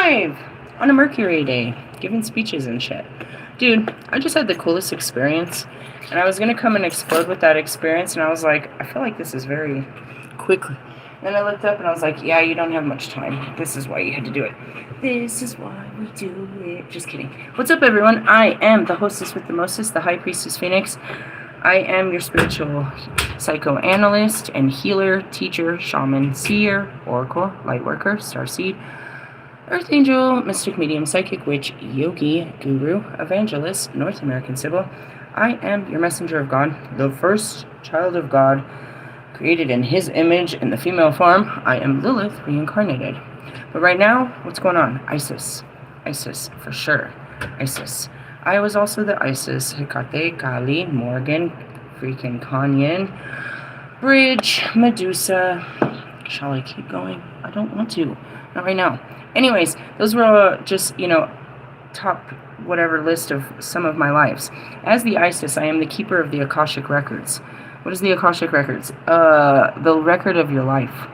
live on a Mercury day, giving speeches and shit. Dude, I just had the coolest experience, and I was gonna come and explode with that experience, and I was like, I feel like this is very quick. Then I looked up and I was like, yeah, you don't have much time. This is why you had to do it. This is why we do it. Just kidding. What's up, everyone? I am the hostess with the mostest, the High Priestess Phoenix. I am your spiritual psychoanalyst and healer, teacher, shaman, seer, oracle, lightworker, starseed, earth angel, mystic, medium, psychic, witch, yogi, guru, evangelist, North American Sybil. I am your messenger of God, the first child of God, created in his image in the female form. I am Lilith reincarnated. But right now, what's going on? ISIS. ISIS, for sure. ISIS. I was also the ISIS, Hecate, Kali, Morgan, freaking Kanyen, Bridge, Medusa. Shall I keep going? I don't want to. Not right now. Anyways, those were just, top whatever list of some of my lives. As the ISIS, I am the keeper of the Akashic Records. What is the Akashic Records? The record of your life.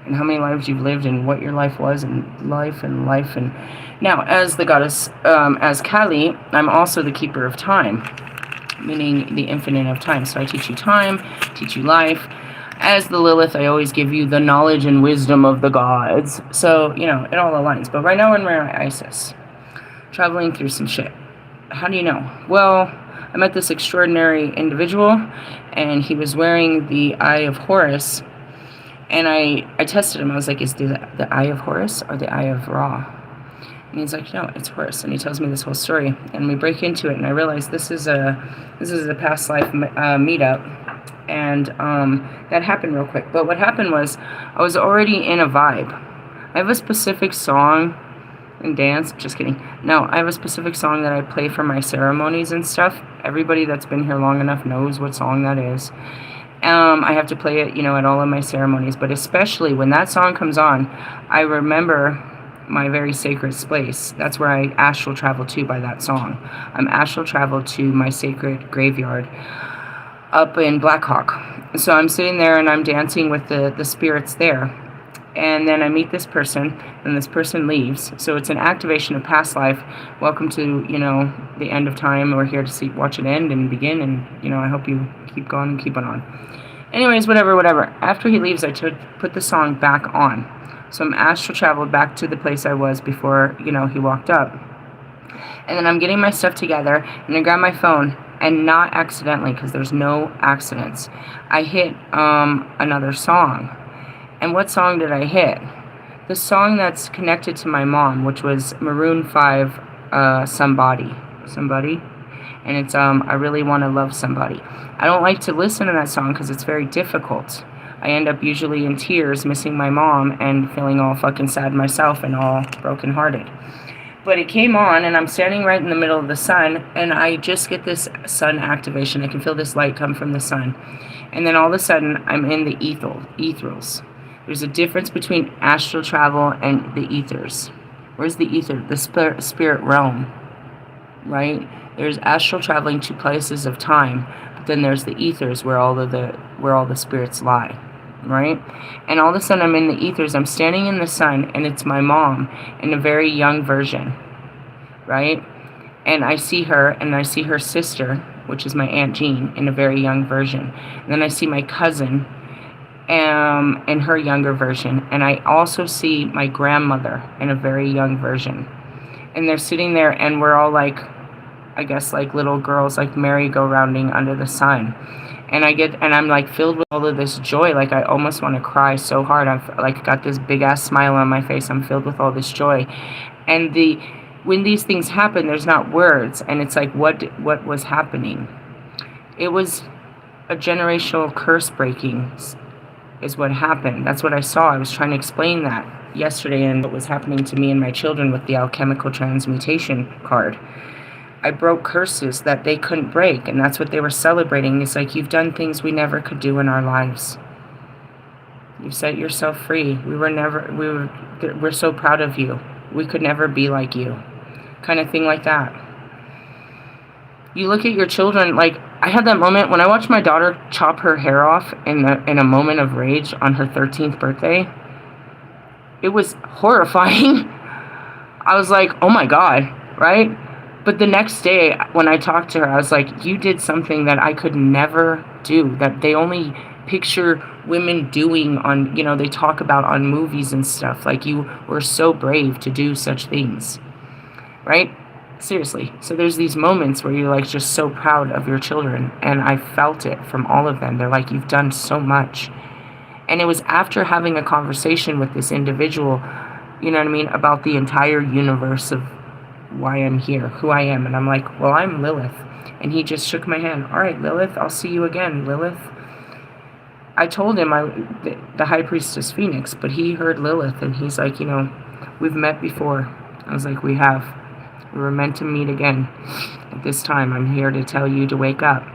And how many lives you've lived and what your life was and life. And now, as the goddess, as Kali, I'm also the keeper of time, meaning the infinite of time. So I teach you time, teach you life. As the Lilith, I always give you the knowledge and wisdom of the gods. So, it all aligns. But right now we're in ISIS, traveling through some shit. How do you know? Well, I met this extraordinary individual, and he was wearing the Eye of Horus. And I tested him. I was like, is the Eye of Horus or the Eye of Ra? And he's like, no, it's Horus. And he tells me this whole story. And we break into it, and I realize this is a past life meetup. And that happened real quick. But what happened was I was already in a vibe. I have a specific song and dance. Just kidding. No, I have a specific song that I play for my ceremonies and stuff. Everybody that's been here long enough knows what song that is. I have to play it, at all of my ceremonies, but especially when that song comes on, I remember my very sacred place. That's where I astral travel to by that song. I'm astral travel to my sacred graveyard up in Blackhawk. So I'm sitting there and I'm dancing with the spirits there. And then I meet this person, and this person leaves. So it's an activation of past life. Welcome to, the end of time. We're here to watch it end and begin, and, I hope you keep going and keep on. Anyways, whatever. After he leaves, I put the song back on. So I'm astral traveled back to the place I was before, he walked up. And then I'm getting my stuff together, and I grab my phone, and not accidentally, because there's no accidents, I hit another song. And what song did I hit? The song that's connected to my mom, which was Maroon 5, Somebody. And it's, I Really Want to Love Somebody. I don't like to listen to that song because it's very difficult. I end up usually in tears, missing my mom, and feeling all fucking sad myself and all brokenhearted. But it came on, and I'm standing right in the middle of the sun, and I just get this sun activation. I can feel this light come from the sun. And then all of a sudden, I'm in the ethers. There's a difference between astral travel and the ethers. Where's the ether? The spirit realm, right? There's astral traveling to places of time, but then there's the ethers where all the spirits lie, right? And all of a sudden I'm in the ethers. I'm standing in the sun, and it's my mom in a very young version, right? And I see her, and I see her sister, which is my Aunt Jean, in a very young version. And then I see my cousin in her younger version, and I also see my grandmother in a very young version. And they're sitting there, and we're all like, I guess like little girls, like merry-go-rounding under the sun. And I'm like filled with all of this joy. Like I almost want to cry so hard. I've like got this big ass smile on my face. I'm filled with all this joy. And when these things happen, there's not words. And it's like, what was happening? It was a generational curse breaking is what happened. That's what I saw. I was trying to explain that yesterday, and what was happening to me and my children with the alchemical transmutation card. I broke curses that they couldn't break, and that's what they were celebrating. It's like, you've done things we never could do in our lives. You set yourself free. We're so proud of you. We could never be like you. Kind of thing like that. You look at your children, like, I had that moment when I watched my daughter chop her hair off in a moment of rage on her 13th birthday. It was horrifying. I was like, oh my God, right? But the next day when I talked to her, I was like, you did something that I could never do, that they only picture women doing on, they talk about on movies and stuff. Like, you were so brave to do such things, right? Seriously. So there's these moments where you're like just so proud of your children, and I felt it from all of them. They're like, you've done so much. And it was after having a conversation with this individual, you know what I mean, about the entire universe of why I'm here, who I am. And I'm like, well, I'm Lilith. And he just shook my hand. All right, Lilith, I'll see you again, Lilith. I told him the High Priestess Phoenix, but he heard Lilith, and he's like, we've met before. I was like, we have. We were meant to meet again. At this time, I'm here to tell you to wake up.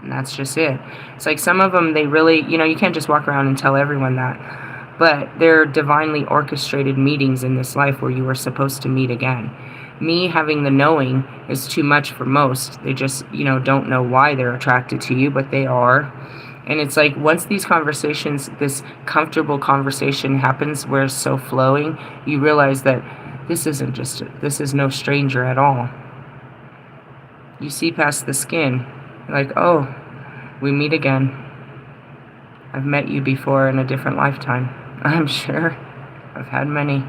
And that's just it. It's like some of them, they really, you can't just walk around and tell everyone that. But they're divinely orchestrated meetings in this life where you are supposed to meet again. Me having the knowing is too much for most. They just, don't know why they're attracted to you, but they are. And it's like once these conversations, this comfortable conversation happens where it's so flowing, you realize that this is no stranger at all. You see past the skin. You're like, oh, we meet again. I've met you before in a different lifetime. I'm sure. I've had many.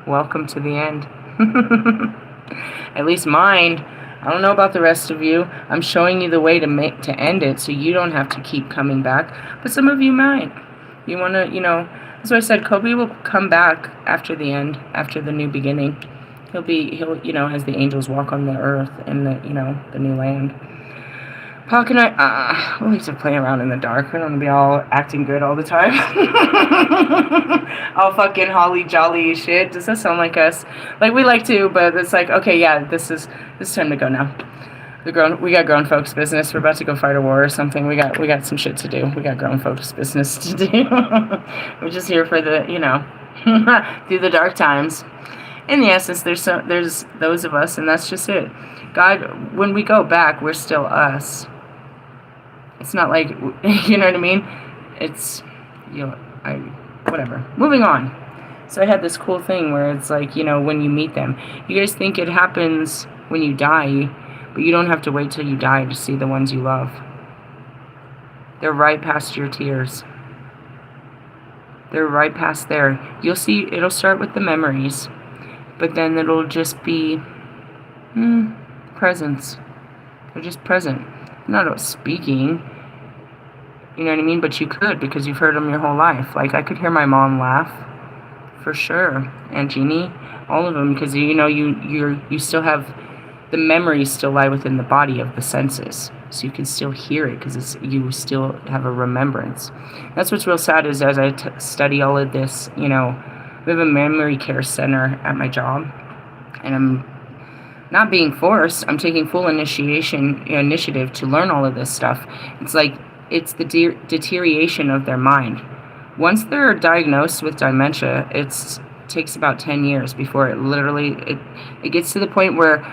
Welcome to the end. At least mine. I don't know about the rest of you. I'm showing you the way to end it so you don't have to keep coming back. But some of you might. You want to, that's why I said Kobe will come back after the end, after the new beginning. He'll, as the angels walk on the earth and the new land. Hawk and I, we like to play around in the dark. We don't want to be all acting good all the time. All fucking holly jolly shit. Does that sound like us? Like, we like to, but it's like, okay, yeah, this is time to go now. We got grown folks business. We're about to go fight a war or something. We got some shit to do. We got grown folks business to do. We're just here for the, through the dark times. In the essence, there's those of us, and that's just it. God, when we go back, we're still us. It's not like, you know what I mean? It's, whatever. Moving on. So I had this cool thing where it's like, when you meet them, you guys think it happens when you die, but you don't have to wait till you die to see the ones you love. They're right past your tears. They're right past there. You'll see, it'll start with the memories, but then it'll just be presence. They're just present. Not speaking, you know what I mean? But you could, because you've heard them your whole life. Like, I could hear my mom laugh, for sure. Aunt Jeannie, all of them, because you still have the memories still lie within the body of the senses, so you can still hear it because you still have a remembrance. That's what's real sad is as I study all of this, we have a memory care center at my job, and I'm not being forced. I'm taking full initiative to learn all of this stuff. It's like it's the deterioration of their mind. Once they're diagnosed with dementia, it takes about 10 years before it gets to the point where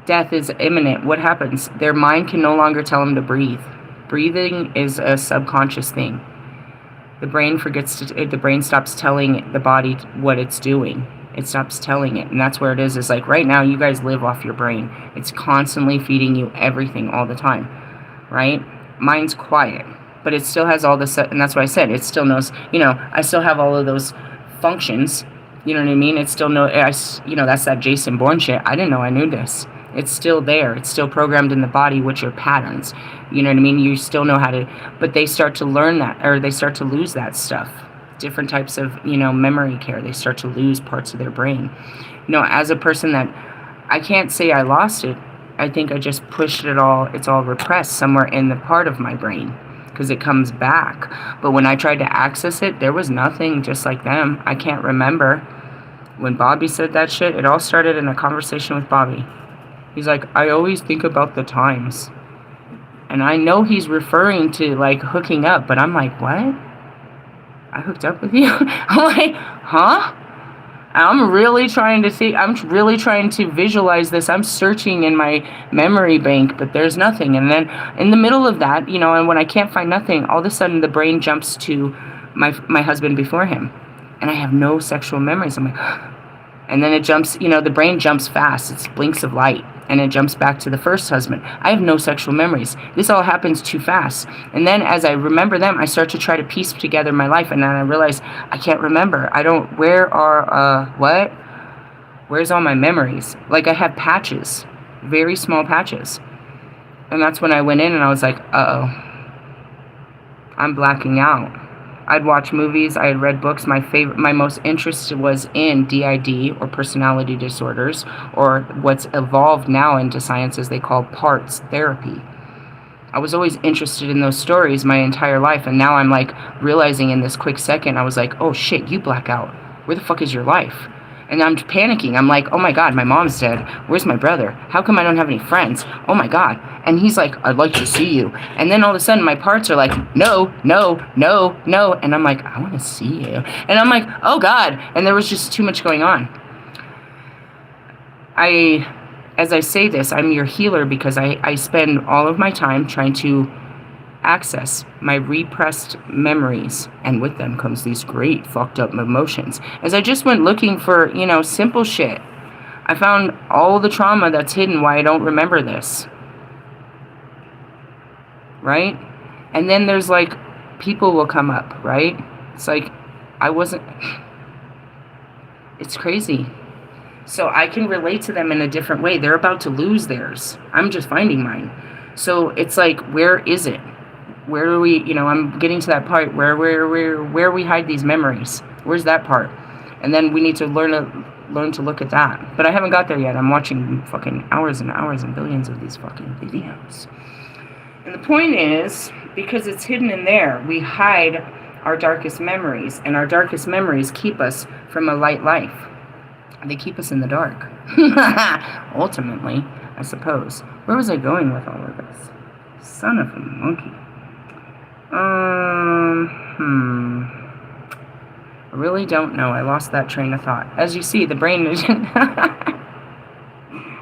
death is imminent. What happens? Their mind can no longer tell them to breathe. Breathing is a subconscious thing. The brain the brain stops telling the body what it's doing. It stops telling it, and that's where it is like right now you guys live off your brain. It's constantly feeding you everything all the time, right? Mine's quiet, but it still has all this, and that's why I said it still knows, I still have all of those functions, you know what I mean? It still that's that Jason Bourne shit. I didn't know I knew this. It's still there. It's still programmed in the body, which are patterns, you know what I mean? You still know how to, but they start to learn that, or they start to lose that stuff. Different types of, memory care. They start to lose parts of their brain. As a person that, I can't say I lost it. I think I just pushed it all. It's all repressed somewhere in the part of my brain because it comes back. But when I tried to access it, there was nothing just like them. I can't remember. When Bobby said that shit, it all started in a conversation with Bobby. He's like, I always think about the times. And I know he's referring to like hooking up, but I'm like, what? I hooked up with you? I'm like, huh? I'm really trying to visualize this. I'm searching in my memory bank, but there's nothing. And then in the middle of that, and when I can't find nothing, all of a sudden the brain jumps to my husband before him. and I have no sexual memories. I'm like, and then it jumps, the brain jumps fast. It's blinks of light. And it jumps back to the first husband. I have no sexual memories. This all happens too fast. And then as I remember them, I start to try to piece together my life. And then I realize I can't remember. Where's all my memories? Like, I have patches, very small patches. And that's when I went in and I was like, uh-oh, I'm blacking out. I'd watch movies, I had read books. My most interest was in DID, or personality disorders, or what's evolved now into science as they call parts therapy. I was always interested in those stories my entire life, and now I'm like realizing in this quick second, I was like, oh shit, you black out. Where the fuck is your life? And I'm panicking. I'm like, oh my God, my mom's dead. Where's my brother? How come I don't have any friends? Oh my God. And he's like, I'd like to see you. And then all of a sudden my parts are like, no, no, no, no. And I'm like, I want to see you. And I'm like, oh God. And there was just too much going on. As I say this, I'm your healer because I spend all of my time trying to access my repressed memories, and with them comes these great fucked up emotions. As I just went looking for, simple shit, I found all the trauma that's hidden why I don't remember this. Right? And then there's like, people will come up, right? It's like, it's crazy. So I can relate to them in a different way. They're about to lose theirs. I'm just finding mine. So it's like, where is it? Where do we, I'm getting to that part where we hide these memories. Where's that part? And then we need to learn to look at that. But I haven't got there yet. I'm watching fucking hours and hours and billions of these fucking videos. And the point is, because it's hidden in there, we hide our darkest memories. And our darkest memories keep us from a light life. They keep us in the dark. Ultimately, I suppose. Where was I going with all of this? Son of a monkey. I really don't know. I lost that train of thought. As you see, the brain is... I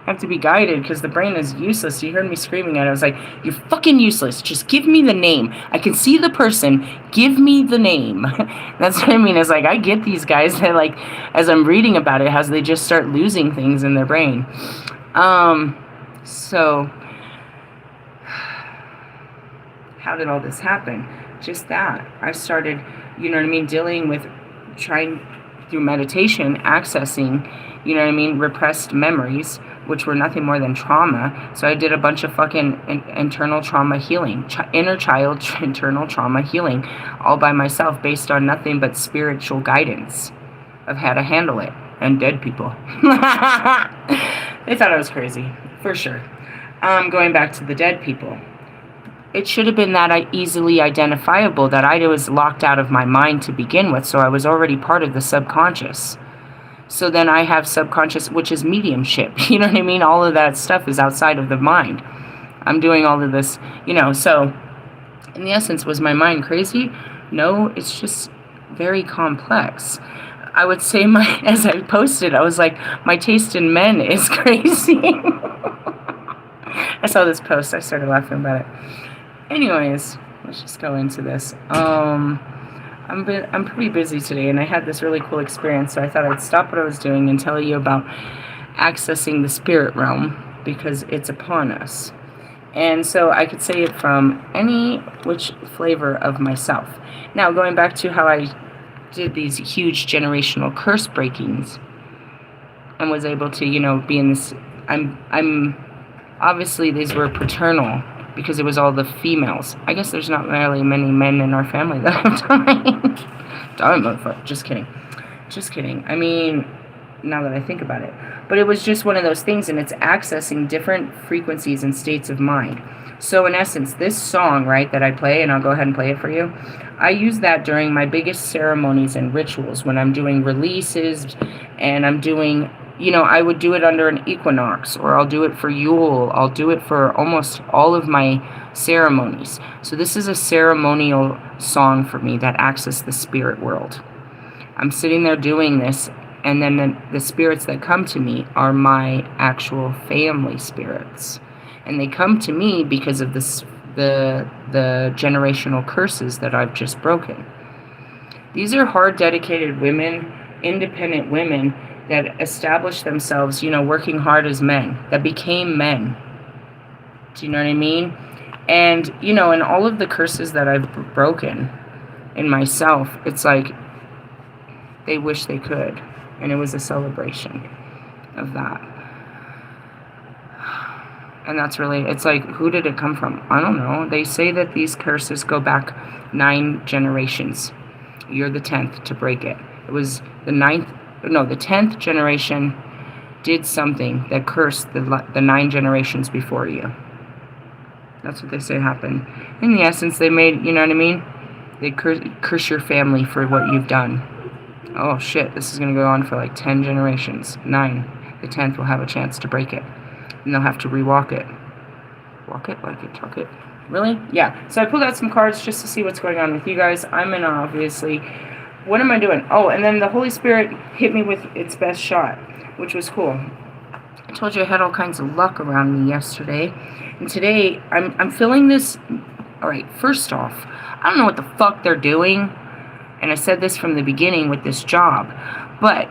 have to be guided because the brain is useless. You heard me screaming at it. I was like, you're fucking useless. Just give me the name. I can see the person. Give me the name. That's what I mean. It's like, I get these guys that, like, as I'm reading about it, how they just start losing things in their brain. So... how did all this happen? Just that. I started, dealing with trying through meditation, accessing, repressed memories, which were nothing more than trauma. So I did a bunch of fucking internal trauma healing, inner child internal trauma healing, all by myself based on nothing but spiritual guidance of how to handle it. And dead people. They thought I was crazy, for sure. Going back to the dead people. It should have been that easily identifiable that I was locked out of my mind to begin with, so I was already part of the subconscious. So then I have subconscious, which is mediumship. You know what I mean? All of that stuff is outside of the mind. I'm doing all of this, so in the essence, was my mind crazy? No, it's just very complex. I would say as I posted, I was like, my taste in men is crazy. I saw this post, I started laughing about it. Anyways, let's just go into this. I'm pretty busy today, and I had this really cool experience, so I thought I'd stop what I was doing and tell you about accessing the spirit realm, because it's upon us. And so I could say it from any which flavor of myself. Now, going back to how I did these huge generational curse breakings and was able to, be in this... I'm obviously, these were paternal, because it was all the females. I guess there's not really many men in our family that have died. Darn motherfucker. Just kidding. Just kidding. I mean, now that I think about it. But it was just one of those things, and it's accessing different frequencies and states of mind. So in essence, this song, right, that I play, and I'll go ahead and play it for you, I use that during my biggest ceremonies and rituals, when I'm doing releases, and I'm doing... I would do it under an equinox, or I'll do it for Yule. I'll do it for almost all of my ceremonies. So this is a ceremonial song for me that accesses the spirit world. I'm sitting there doing this, and then the spirits that come to me are my actual family spirits. And they come to me because of the generational curses that I've just broken. These are hard, dedicated women, independent women that established themselves, you know, working hard as men, that became men. Do you know what I mean? And, you know, and all of the curses that I've broken in myself, it's like they wish they could. And it was a celebration of that. And that's really, it's like, who did it come from? I don't know. They say that these curses go back 9 generations. You're the 10th to break it. It was the 10th generation did something that cursed the 9 generations before you. That's what they say happened. In the essence, they made, you know what I mean? They curse your family for what you've done. Oh shit, this is going to go on for like 10 generations. 9. The 10th will have a chance to break it. And they'll have to rewalk it. Walk it, like it, talk it. Really? Yeah. So I pulled out some cards just to see what's going on with you guys. I'm in awe, obviously. What am I doing? Oh, and then the Holy Spirit hit me with its best shot, which was cool. I told you I had all kinds of luck around me yesterday. And today, I'm feeling this. All right, first off, I don't know what the fuck they're doing. And I said this from the beginning with this job. But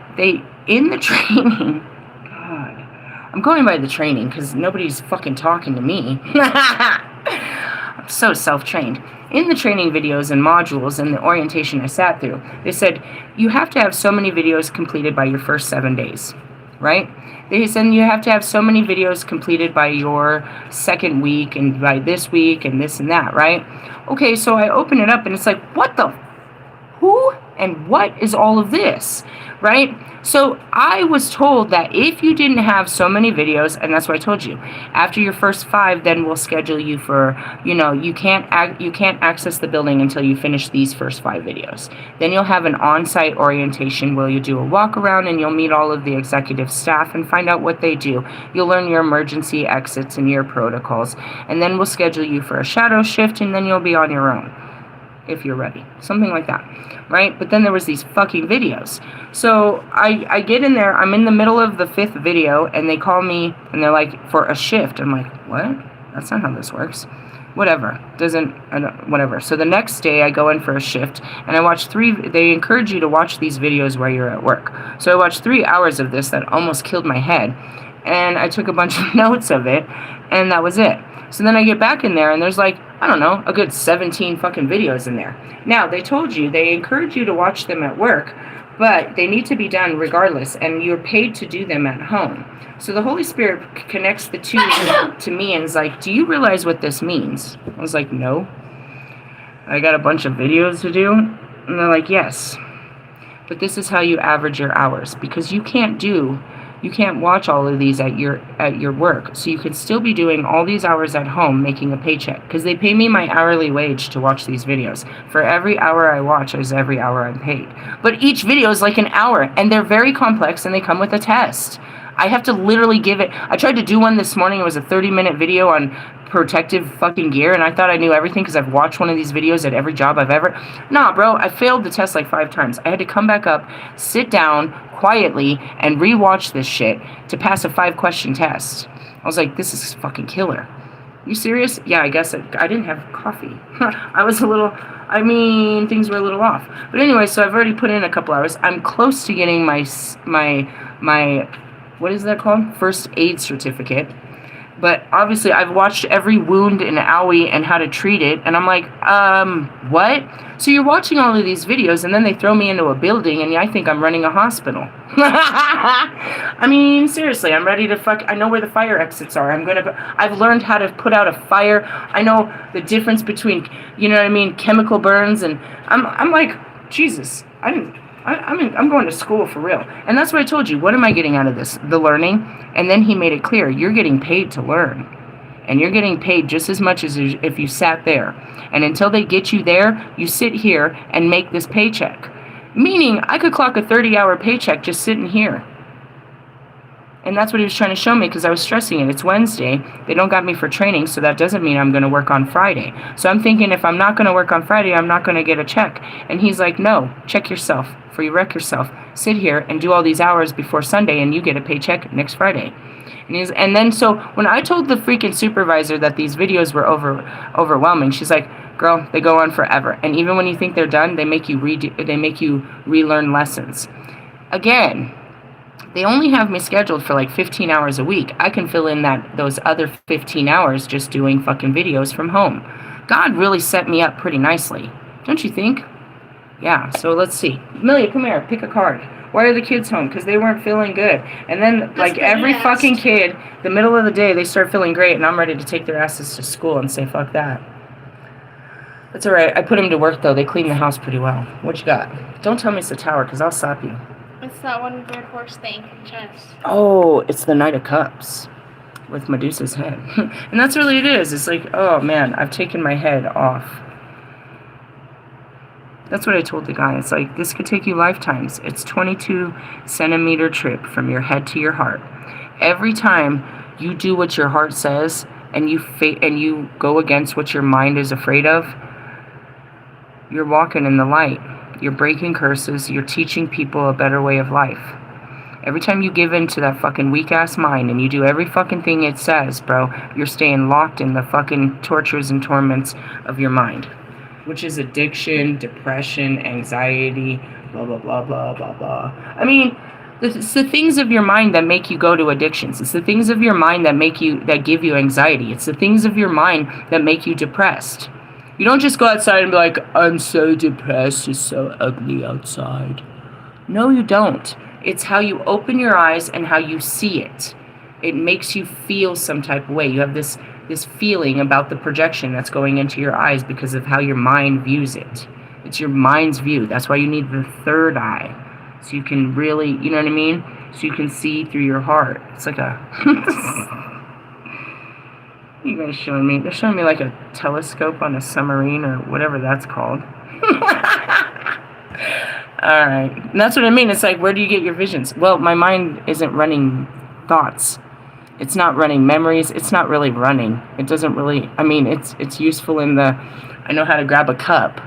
in the training, God, I'm going by the training because nobody's fucking talking to me. I'm so self-trained. In the training videos and modules and the orientation I sat through, they said, you have to have so many videos completed by your first 7 days, right? They said you have to have so many videos completed by your second week and by this week and this and that, right? Okay, so I open it up and it's like, what the, who and what is all of this, right? So I was told that if you didn't have so many videos, and that's what I told you, after your first 5, then we'll schedule you for, you know, you can't access the building until you finish these first 5 videos. Then you'll have an on-site orientation where you do a walk around and you'll meet all of the executive staff and find out what they do. You'll learn your emergency exits and your protocols, and then we'll schedule you for a shadow shift, and then you'll be on your own if you're ready, something like that, right? But then there was these fucking videos. So I get in there, I'm in the middle of the 5th video, and they call me, and they're like, for a shift. I'm like, what? That's not how this works. Whatever, whatever. So the next day, I go in for a shift, and I watch 3, they encourage you to watch these videos while you're at work. So I watched 3 hours of this that almost killed my head, and I took a bunch of notes of it, and that was it. So then I get back in there, and there's like, I don't know, a good 17 fucking videos in there. Now, they told you, they encourage you to watch them at work, but they need to be done regardless, and you're paid to do them at home. So the Holy Spirit connects the 2 to me and is like, do you realize what this means? I was like, no. I got a bunch of videos to do? And they're like, yes. But this is how you average your hours, because you can't watch all of these at your work. So you could still be doing all these hours at home making a paycheck, because they pay me my hourly wage to watch these videos. For every hour I watch is every hour I'm paid. But each video is like an hour, and they're very complex, and they come with a test. I have to literally give it. I tried to do one this morning. It was a 30-minute video on protective fucking gear, and I thought I knew everything because I've watched one of these videos at every job I've ever. Nah, bro, I failed the test like 5 times. I had to come back up, sit down quietly, and rewatch this shit to pass a 5-question test. I was like, this is fucking killer. You serious? Yeah, I guess I didn't have coffee. I was things were a little off. But anyway, so I've already put in a couple hours. I'm close to getting my what is that called? First aid certificate. But obviously, I've watched every wound in owie and how to treat it. And I'm like, what? So you're watching all of these videos, and then they throw me into a building, and I think I'm running a hospital. I mean, seriously, I'm ready to I know where the fire exits are. I've learned how to put out a fire. I know the difference between, you know what I mean, chemical burns. And I'm like, Jesus, I'm going to school for real. And that's what I told you. What am I getting out of this? The learning. And then he made it clear, you're getting paid to learn. And you're getting paid just as much as if you sat there. And until they get you there, you sit here and make this paycheck. Meaning, I could clock a 30-hour paycheck just sitting here. And that's what he was trying to show me, because I was stressing it. It's Wednesday. They don't got me for training, so that doesn't mean I'm going to work on Friday. So I'm thinking, if I'm not going to work on Friday, I'm not going to get a check. And he's like, no, check yourself before you wreck yourself. Sit here and do all these hours before Sunday, and you get a paycheck next Friday. And then so when I told the freaking supervisor that these videos were overwhelming, she's like, Girl, they go on forever. And even when you think they're done, they make you relearn lessons. Again, they only have me scheduled for like 15 hours a week. I can fill in those other 15 hours just doing fucking videos from home. God really set me up pretty nicely. Don't you think? Yeah, so let's see. Amelia, come here. Pick a card. Why are the kids home? Because they weren't feeling good. And then, like, every fucking kid, the middle of the day, they start feeling great, and I'm ready to take their asses to school and say, fuck that. That's alright. I put them to work, though. They clean the house pretty well. What you got? Don't tell me it's the tower, because I'll slap you. It's that one weird horse thing. Chest. Oh, it's the Knight of Cups with Medusa's head. And that's really it is. It's like, oh, man, I've taken my head off. That's what I told the guy. It's like, this could take you lifetimes. It's 22-centimeter trip from your head to your heart. Every time you do what your heart says and you go against what your mind is afraid of, you're walking in the light. You're breaking curses. You're teaching people a better way of life. Every time you give in to that fucking weak-ass mind and you do every fucking thing it says, bro, you're staying locked in the fucking tortures and torments of your mind. Which is addiction, depression, anxiety, blah, blah, blah, blah, blah, blah. I mean, it's the things of your mind that make you go to addictions. It's the things of your mind that give you anxiety. It's the things of your mind that make you depressed. You don't just go outside and be like, I'm so depressed, it's so ugly outside. No, you don't. It's how you open your eyes and how you see it. It makes you feel some type of way. You have this feeling about the projection that's going into your eyes because of how your mind views it. It's your mind's view. That's why you need the third eye. So you can really, you know what I mean? So you can see through your heart. It's like a... What are you guys showing me? They're showing me like a telescope on a submarine or whatever that's called. Alright. And that's what I mean. It's like, where do you get your visions? Well, my mind isn't running thoughts. It's not running memories. It's not really running. It doesn't really... I mean, it's useful in the... I know how to grab a cup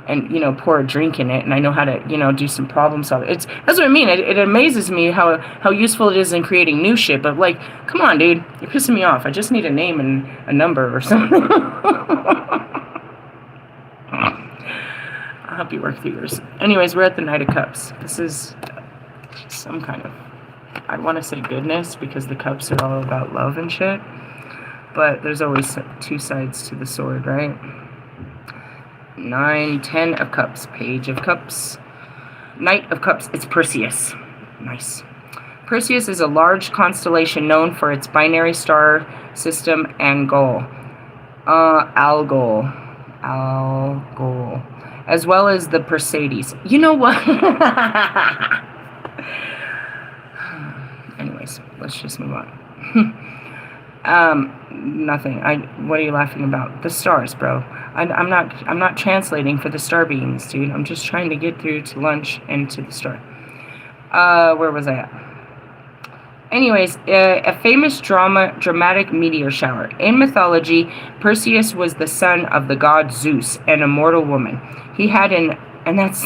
and, pour a drink in it, and I know how to, do some problem solving. That's what I mean. It amazes me how useful it is in creating new shit, but, like, come on, dude. You're pissing me off. I just need a name and a number or something. I'll help you work through yours. Anyways, we're at the Knight of Cups. This is some kind of... I want to say goodness, because the cups are all about love and shit. But there's always two sides to the sword, right? 9, 10 of Cups, Page of Cups, Knight of Cups. It's Perseus. Nice. Perseus is a large constellation known for its binary star system and Algol, as well as the Perseids. You know what? Anyways, let's just move on. Nothing. What are you laughing about? The stars, bro. I'm not translating for the star beings, dude. I'm just trying to get through to lunch and to the star. Where was I at? Anyways, a famous dramatic meteor shower. In mythology, Perseus was the son of the god Zeus and a mortal woman. He had and that's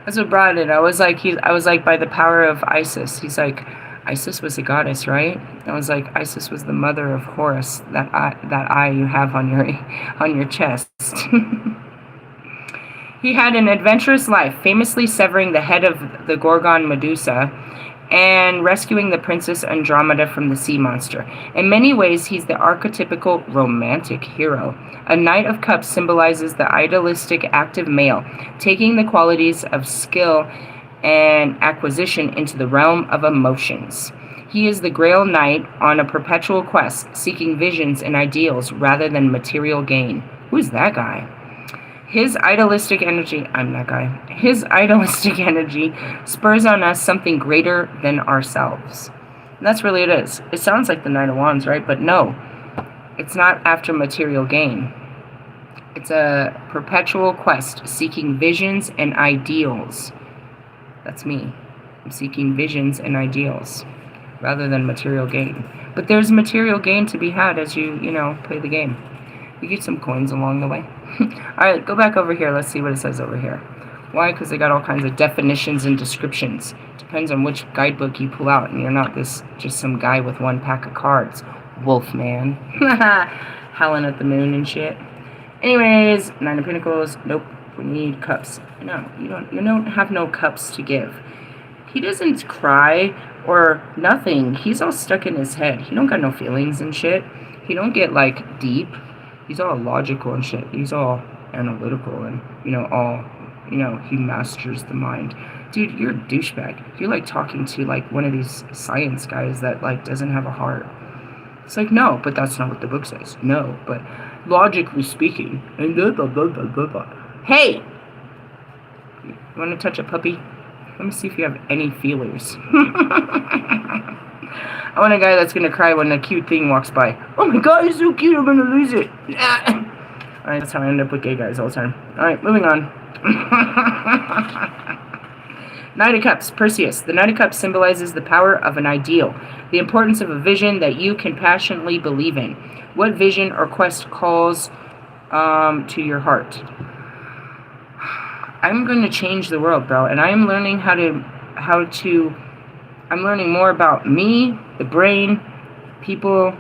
that's what brought it. I was like, by the power of Isis. He's like, Isis was a goddess, right? I was like, Isis was the mother of Horus. That eye you have on your chest. He had an adventurous life, famously severing the head of the Gorgon Medusa and rescuing the Princess Andromeda from the sea monster. In many ways, he's the archetypical romantic hero. A Knight of Cups symbolizes the idealistic, active male, taking the qualities of skill and acquisition into the realm of emotions. He is the Grail Knight on a perpetual quest, seeking visions and ideals rather than material gain. Who's that guy? His idealistic energy, I'm that guy. His idealistic energy spurs on us something greater than ourselves. And that's really it is. It sounds like the Knight of Wands, right? But no, it's not after material gain. It's a perpetual quest, seeking visions and ideals. That's me. I'm seeking visions and ideals rather than material gain. But there's material gain to be had as you play the game. You get some coins along the way. Alright, go back over here. Let's see what it says over here. Why? Because they got all kinds of definitions and descriptions. Depends on which guidebook you pull out, and you're not just some guy with one pack of cards. Wolfman. Howling at the moon and shit. Anyways, 9 of Pentacles. Nope. We need cups. No, you don't have no cups to give. He doesn't cry or nothing. He's all stuck in his head. He don't got no feelings and shit. He don't get like deep. He's all logical and shit. He's all analytical and he masters the mind. Dude, you're a douchebag. You're like talking to like one of these science guys that like doesn't have a heart. It's like, no, but that's not what the book says. No, but logically speaking, and blah, blah, blah, blah, blah, blah. Hey! You want to touch a puppy? Let me see if you have any feelers. I want a guy that's going to cry when a cute thing walks by. Oh my god, he's so cute, I'm going to lose it. Alright, that's how I end up with gay guys all the time. Alright, moving on. Knight of Cups, Perseus. The Knight of Cups symbolizes the power of an ideal, the importance of a vision that you can passionately believe in. What vision or quest calls to your heart? I'm going to change the world, bro, and I am learning I'm learning more about me, the brain, people,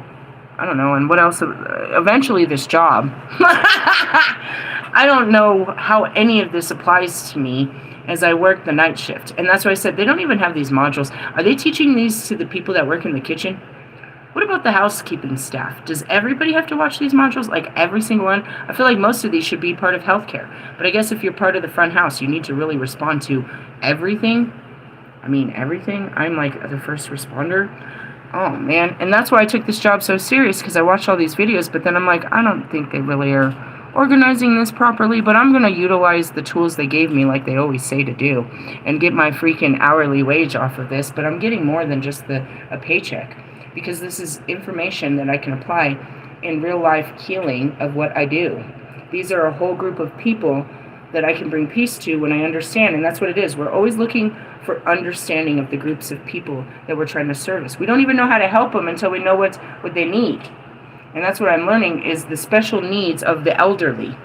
I don't know, and what else, eventually this job. I don't know how any of this applies to me as I work the night shift, and that's why I said they don't even have these modules. Are they teaching these to the people that work in the kitchen? What about the housekeeping staff? Does everybody have to watch these modules? Like every single one? I feel like most of these should be part of healthcare. But I guess if you're part of the front house, you need to really respond to everything. I mean, everything. I'm like the first responder. Oh, man. And that's why I took this job so serious, because I watched all these videos. But then I'm like, I don't think they really are organizing this properly. But I'm going to utilize the tools they gave me like they always say to do and get my freaking hourly wage off of this. But I'm getting more than just a paycheck, because this is information that I can apply in real life healing of what I do. These are a whole group of people that I can bring peace to when I understand, and that's what it is. We're always looking for understanding of the groups of people that we're trying to service. We don't even know how to help them until we know what they need. And that's what I'm learning, is the special needs of the elderly.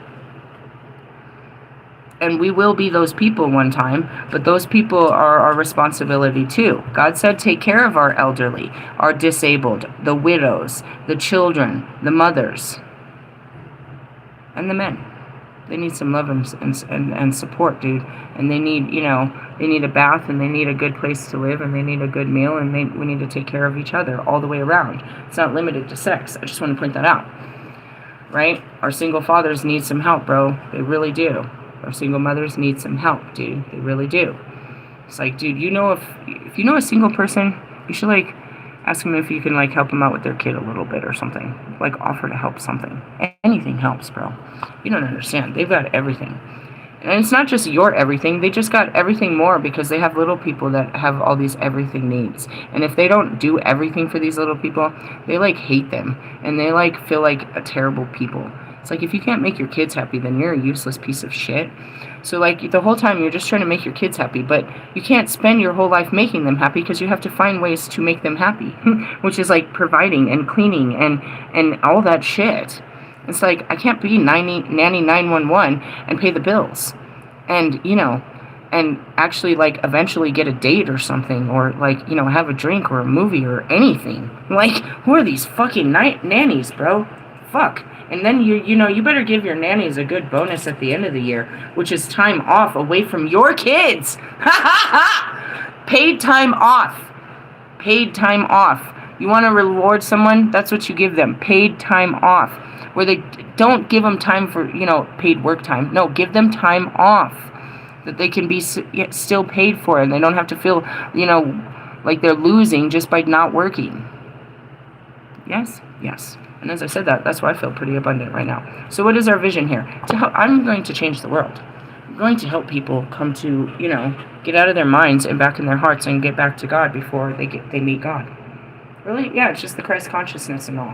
And we will be those people one time, but those people are our responsibility too. God said, take care of our elderly, our disabled, the widows, the children, the mothers, and the men. They need some love and support, dude. And they need, they need a bath, and they need a good place to live, and they need a good meal, and we need to take care of each other all the way around. It's not limited to sex. I just want to point that out. Right? Our single fathers need some help, bro. They really do. Our single mothers need some help, dude. They really do. It's like, dude, if you know a single person, you should like ask them if you can like help them out with their kid a little bit or something. Like offer to help something. Anything helps, bro. You don't understand. They've got everything. And it's not just your everything. They just got everything more because they have little people that have all these everything needs. And if they don't do everything for these little people, they like hate them. And they like feel like a terrible people. It's like, if you can't make your kids happy, then you're a useless piece of shit. So like the whole time you're just trying to make your kids happy, but you can't spend your whole life making them happy, because you have to find ways to make them happy, which is like providing and cleaning and all that shit. It's like, I can't be nanny 911 and pay the bills and, and actually like eventually get a date or something, or like, have a drink or a movie or anything. Like, who are these fucking nannies, bro? Fuck. And then you better give your nannies a good bonus at the end of the year, which is time off away from your kids. Ha ha ha! Paid time off. Paid time off. You want to reward someone? That's what you give them. Paid time off. Where they don't give them time for, paid work time. No, give them time off that they can be still paid for, and they don't have to feel, like they're losing just by not working. Yes? Yes. And as I said that's why I feel pretty abundant right now. So what is our vision here? I'm going to change the world. I'm going to help people come to, get out of their minds and back in their hearts and get back to God before they meet God. Really? Yeah, it's just the Christ consciousness and all.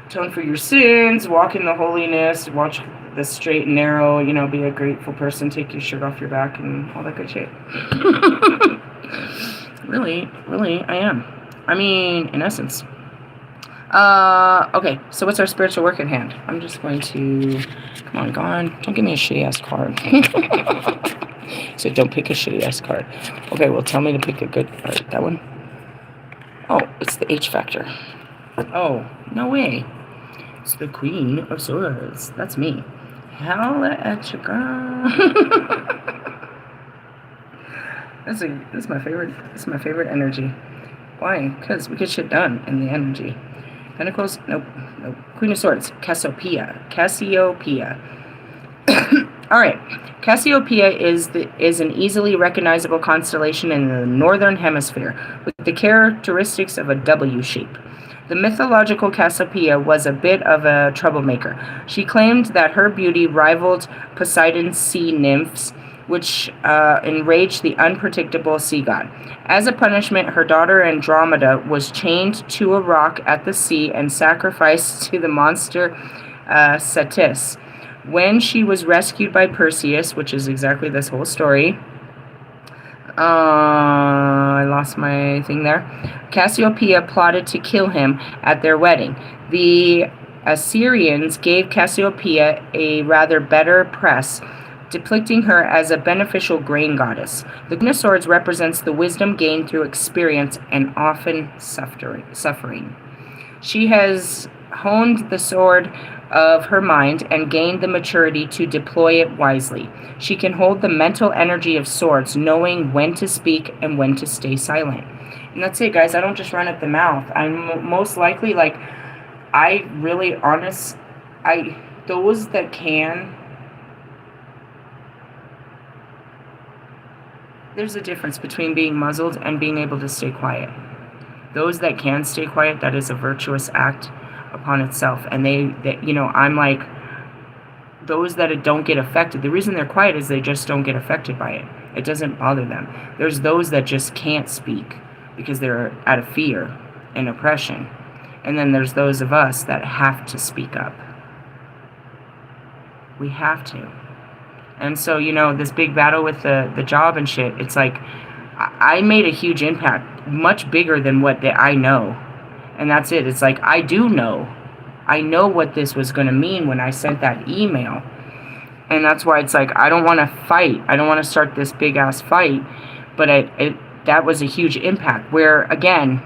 Atone for your sins, walk in the holiness, watch the straight and narrow, be a grateful person, take your shirt off your back, and all that good shit. Really, I am. I mean, in essence. Okay, so what's our spiritual work at hand? I'm just going to, come on, God, don't give me a shitty-ass card. So don't pick a shitty-ass card. Okay, well, tell me to pick a good, all right, that one. Oh, it's the H factor. Oh, no way. It's the Queen of Swords. That's me. Holla at your girl. That's my favorite. That's my favorite energy. Why? Because we get shit done in the energy. Pentacles? Nope. Nope. Queen of Swords. Cassiopeia. All right. Cassiopeia is an easily recognizable constellation in the northern hemisphere with the characteristics of a W shape. The mythological Cassiopeia was a bit of a troublemaker. She claimed that her beauty rivaled Poseidon's sea nymphs, which enraged the unpredictable sea god. As a punishment, her daughter Andromeda was chained to a rock at the sea and sacrificed to the monster Cetus. When she was rescued by Perseus, which is exactly this whole story, I lost my thing there. Cassiopeia plotted to kill him at their wedding. The Assyrians gave Cassiopeia a rather better press, depicting her as a beneficial grain goddess. The Queen of Swords represents the wisdom gained through experience and often suffering. She has honed the sword of her mind and gained the maturity to deploy it wisely. She can hold the mental energy of swords, knowing when to speak and when to stay silent. And that's it, guys. I don't just run at the mouth. I'm most likely, like, those that can, there's a difference between being muzzled and being able to stay quiet. Those that can stay quiet, that is a virtuous act upon itself. And I'm like, those that don't get affected, the reason they're quiet is they just don't get affected by it. It doesn't bother them. There's those that just can't speak because they're out of fear and oppression. And then there's those of us that have to speak up. We have to. And so, this big battle with the job and shit, it's like, I made a huge impact, much bigger than what I know. And that's it. It's like, I do know. I know what this was going to mean when I sent that email. And that's why it's like, I don't want to fight. I don't want to start this big-ass fight. But that was a huge impact. Where, again,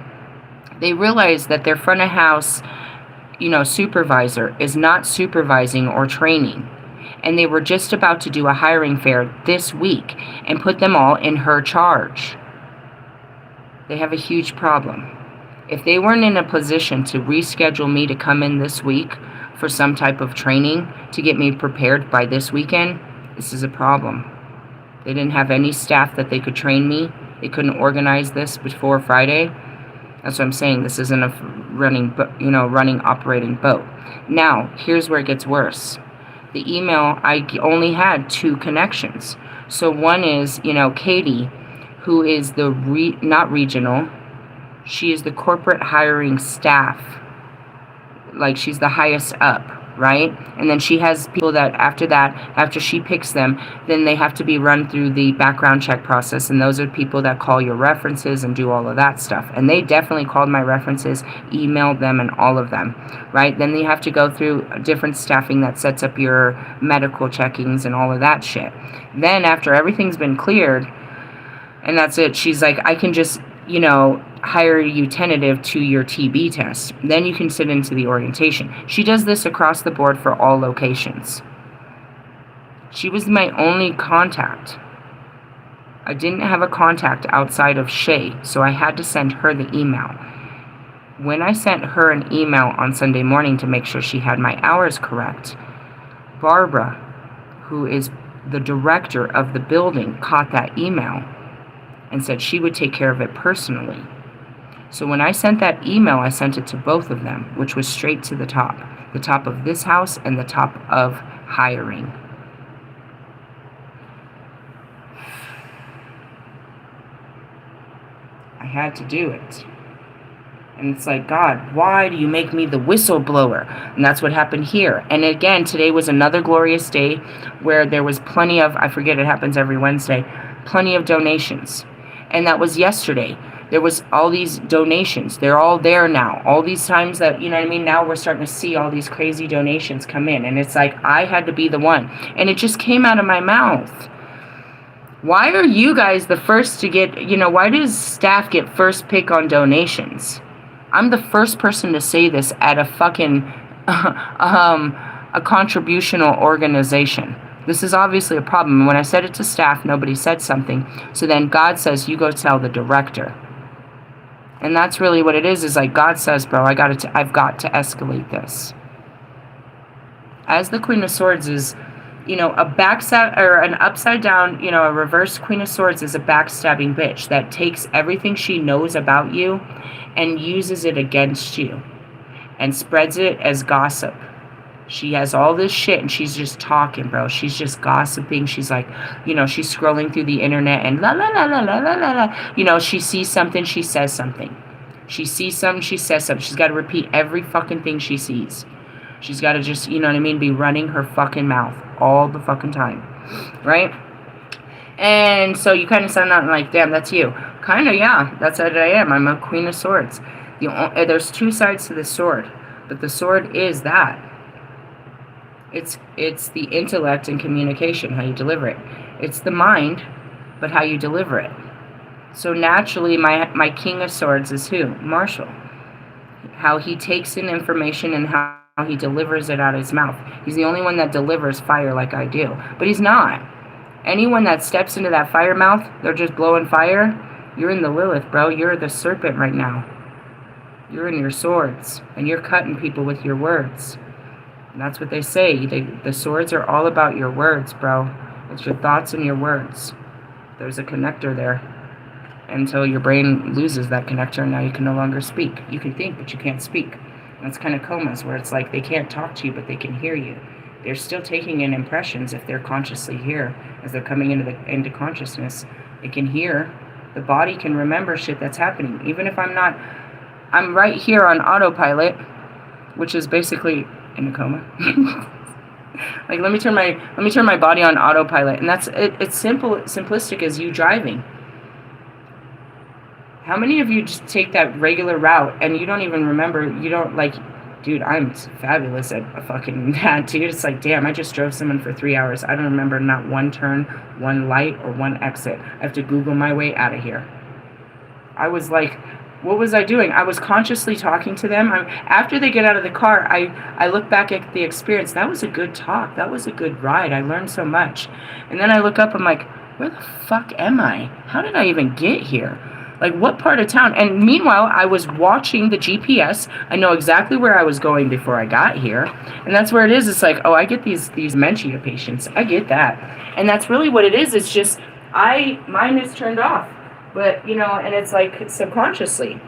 they realized that their front of house, supervisor is not supervising or training. And they were just about to do a hiring fair this week and put them all in her charge. They have a huge problem. If they weren't in a position to reschedule me to come in this week for some type of training to get me prepared by this weekend, this is a problem. They didn't have any staff that they could train me. They couldn't organize this before Friday. That's what I'm saying. This isn't a running operating boat. Now, here's where it gets worse. The email, I only had 2 connections. So one is, Katie, who is the not regional. She is the corporate hiring staff. Like, she's the highest up, right? And then she has people that after she picks them, then they have to be run through the background check process. And those are people that call your references and do all of that stuff. And they definitely called my references, emailed them, and all of them, right? Then you have to go through different staffing that sets up your medical checkings and all of that shit. Then after everything's been cleared, and that's it, she's like, I can just, hire you tentative to your TB test. Then you can sit into the orientation. She does this across the board for all locations. She was my only contact. I didn't have a contact outside of Shay, so I had to send her the email. When I sent her an email on Sunday morning to make sure she had my hours correct, Barbara, who is the director of the building, caught that email and said she would take care of it personally. So when I sent that email, I sent it to both of them, which was straight to the top of this house and the top of hiring. I had to do it. And it's like, God, why do you make me the whistleblower? And that's what happened here. And again, today was another glorious day where there was plenty of, I forget, it happens every Wednesday, plenty of donations. And that was yesterday. There was all these donations. They're all there now. All these times that, now we're starting to see all these crazy donations come in. And it's like, I had to be the one. And it just came out of my mouth. Why are you guys the first to get, why does staff get first pick on donations? I'm the first person to say this at a fucking a contributional organization. This is obviously a problem. And when I said it to staff, nobody said something. So then God says, you go tell the director. And that's really what it is like God says, bro, I've got to escalate this. As the Queen of Swords is, a backstab, or an upside down, a reverse Queen of Swords is a backstabbing bitch that takes everything she knows about you and uses it against you and spreads it as gossip. She has all this shit and she's just talking, bro. She's just gossiping. She's like, she's scrolling through the internet and la la la la la la la la. She sees something, she says something. She sees something, she says something. She's got to repeat every fucking thing she sees. She's got to just, be running her fucking mouth all the fucking time. Right? And so you kind of sound out like, damn, that's you. Kind of, yeah. That's what I am. I'm a Queen of Swords. There's two sides to the sword. But the sword is that. It's the intellect and communication, how you deliver it. It's the mind, but how you deliver it. So naturally, my King of Swords is who? Marshall. How he takes in information and how he delivers it out of his mouth. He's the only one that delivers fire like I do. But he's not. Anyone that steps into that fire mouth, they're just blowing fire. You're in the Lilith, bro. You're the serpent right now. You're in your swords. And you're cutting people with your words. And that's what they say. The swords are all about your words, bro. It's your thoughts and your words. There's a connector there. Until your brain loses that connector and now you can no longer speak. You can think, but you can't speak. And that's kind of comas, where it's like they can't talk to you, but they can hear you. They're still taking in impressions if they're consciously here. As they're coming into consciousness, they can hear. The body can remember shit that's happening. Even if I'm right here on autopilot, which is basically in a coma. Like let me turn my body on autopilot, and that's it. It's simplistic as you driving. How many of you just take that regular route and you don't even remember? You don't like, dude. I'm fabulous at fucking that, dude. It's like, damn, I just drove someone for 3 hours. I don't remember not one turn, one light, or one exit. I have to Google my way out of here. I was like, what was I doing? I was consciously talking to them. After they get out of the car, I look back at the experience. That was a good talk. That was a good ride. I learned so much. And then I look up, I'm like, where the fuck am I? How did I even get here? Like, what part of town? And meanwhile, I was watching the GPS. I know exactly where I was going before I got here. And that's where it is. It's like, oh, I get these dementia patients. I get that. And that's really what it is. It's just, mine is turned off. But, and it's like subconsciously.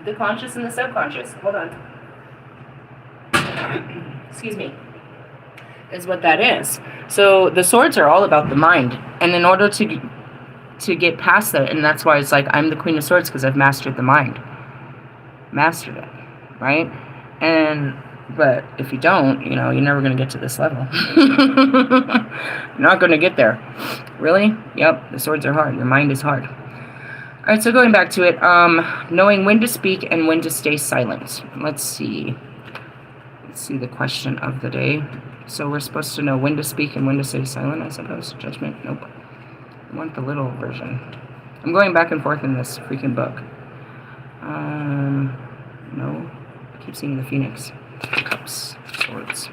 The conscious and the subconscious. Hold on. Excuse me. Is what that is. So the swords are all about the mind. And in order to get past that, and that's why it's like I'm the Queen of Swords, because I've mastered the mind. Mastered it. Right? But if you don't, you're never going to get to this level. You're not going to get there. Really? Yep, the swords are hard. Your mind is hard. Alright, so going back to it, knowing when to speak and when to stay silent. Let's see the question of the day. So we're supposed to know when to speak and when to stay silent, I suppose. Judgment? Nope. I want the little version. I'm going back and forth in this freaking book. No. I keep seeing the Phoenix. Cups. Swords.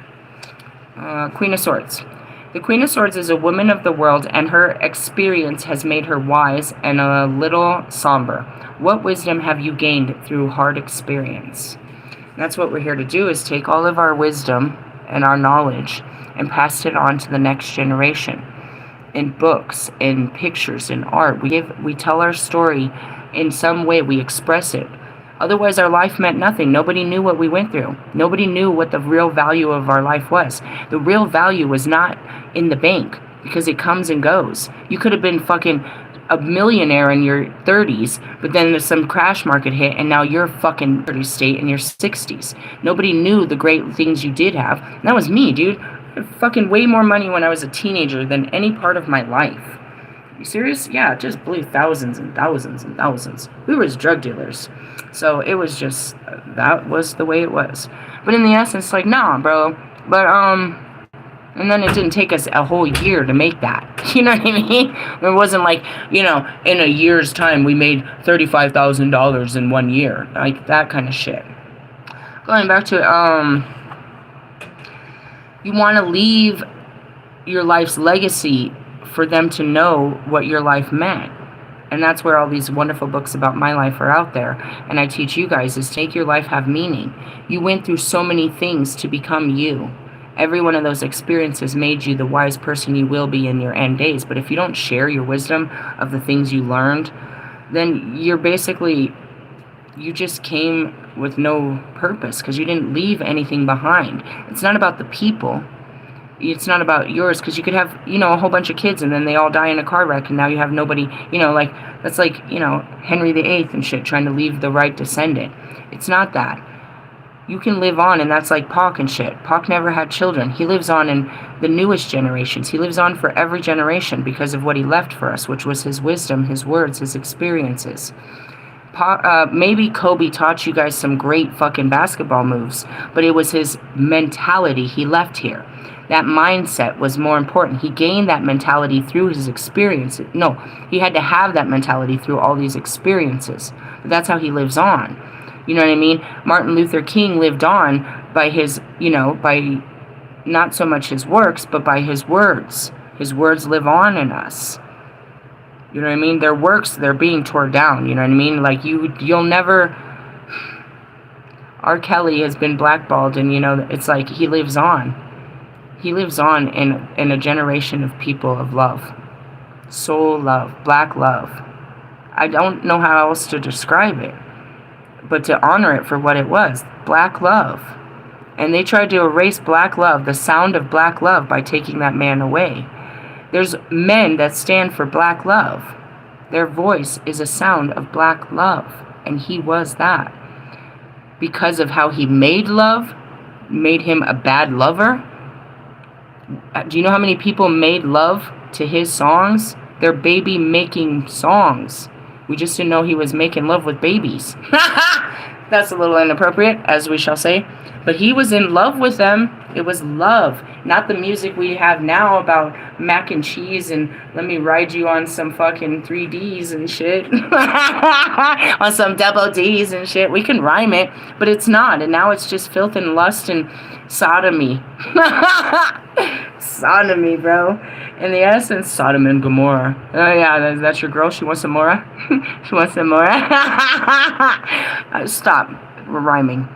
Queen of Swords. The Queen of Swords is a woman of the world, and her experience has made her wise and a little somber. What wisdom have you gained through hard experience? And that's what we're here to do, is take all of our wisdom and our knowledge and pass it on to the next generation. In books, in pictures, in art. We tell our story in some way. We express it. Otherwise, our life meant nothing. Nobody knew what we went through. Nobody knew what the real value of our life was. The real value was not in the bank, because it comes and goes. You could have been fucking a millionaire in your 30s, but then there's some crash market hit, and now you're fucking 30 state in your 60s. Nobody knew the great things you did have. And that was me, dude. I had fucking way more money when I was a teenager than any part of my life. You serious? Yeah, it just blew thousands and thousands and thousands. We were drug dealers. So it was just, that was the way it was. But in the essence, like, nah, bro. But, And then it didn't take us a whole year to make that. You know what I mean? It wasn't like, you know, in a year's time we made $35,000 in 1 year. Like that kind of shit. Going back to you want to leave your life's legacy for them to know what your life meant. And that's where all these wonderful books about my life are out there. And I teach you guys is to make your life have meaning. You went through so many things to become you. Every one of those experiences made you the wise person you will be in your end days. But if you don't share your wisdom of the things you learned, then you're basically, you just came with no purpose because you didn't leave anything behind. It's not about the people. It's not about yours, because you could have, you know, a whole bunch of kids and then they all die in a car wreck and now you have nobody, you know, like, that's like, you know, Henry VIII and shit, trying to leave the right descendant. It's not that. You can live on, and that's like Pac and shit. Pac never had children. He lives on in the newest generations. He lives on for every generation because of what he left for us, which was his wisdom, his words, his experiences. Maybe Kobe taught you guys some great fucking basketball moves, but it was his mentality he left here. That mindset was more important. He gained that mentality through his experiences. No, he had to have that mentality through all these experiences. But that's how he lives on. You know what I mean? Martin Luther King lived on by his, you know, by not so much his works, but by his words. His words live on in us. You know what I mean? Their works, they're being torn down. You know what I mean? Like, you'll never... R. Kelly has been blackballed, and, you know, it's like he lives on. He lives on in a generation of people of love. Soul love. Black love. I don't know how else to describe it, but to honor it for what it was. Black love. And they tried to erase black love, the sound of black love, by taking that man away. There's men that stand for black love. Their voice is a sound of black love. And he was that. Because of how he made love, made him a bad lover. Do you know how many people made love to his songs? They're baby making songs. We just didn't know he was making love with babies. That's a little inappropriate, as we shall say. But he was in love with them. It was love. Not the music we have now about mac and cheese and let me ride you on some fucking 3Ds and shit. On some double Ds and shit. We can rhyme it, but it's not. And now it's just filth and lust and sodomy. Sodomy, bro. In the essence, Sodom and Gomorrah. Oh yeah, that's your girl? She wants some more? She wants some more? Stop rhyming.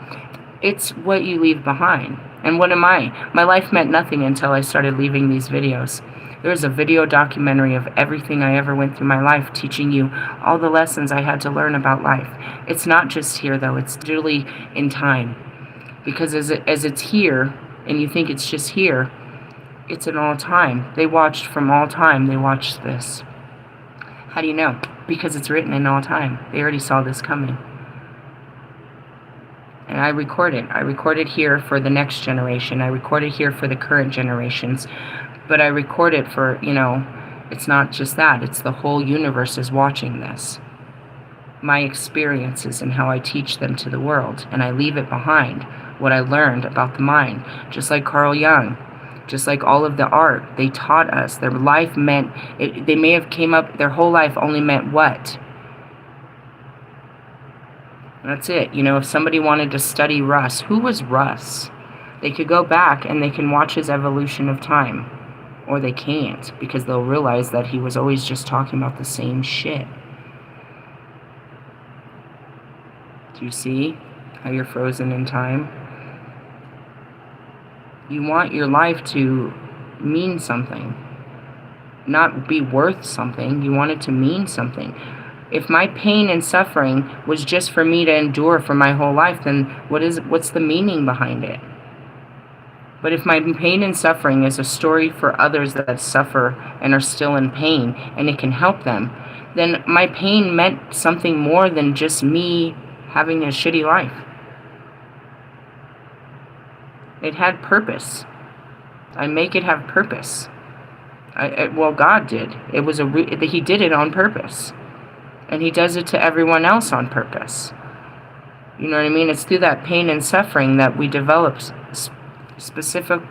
It's what you leave behind. And what am I? My life meant nothing until I started leaving these videos. There's a video documentary of everything I ever went through my life, teaching you all the lessons I had to learn about life. It's not just here, though. It's literally in time. Because as it's here, and you think it's just here, it's in all time. They watched from all time. They watched this. How do you know? Because it's written in all time. They already saw this coming. And I record it. I record it here for the next generation. I record it here for the current generations. But I record it for, you know, it's not just that. It's the whole universe is watching this. My experiences and how I teach them to the world. And I leave it behind. What I learned about the mind. Just like Carl Jung. Just like all of the art. They taught us. Their life meant, they may have came up, their whole life only meant what? That's it. You know, if somebody wanted to study Russ, who was Russ? They could go back and they can watch his evolution of time. Or they can't, because they'll realize that he was always just talking about the same shit. Do you see how you're frozen in time? You want your life to mean something. Not be worth something. You want it to mean something. If my pain and suffering was just for me to endure for my whole life, then what's the meaning behind it? But if my pain and suffering is a story for others that suffer and are still in pain, and it can help them, then my pain meant something more than just me having a shitty life. It had purpose. I make it have purpose. Well, God did. It was He did it on purpose. And He does it to everyone else on purpose. You know what I mean? It's through that pain and suffering that we develop specific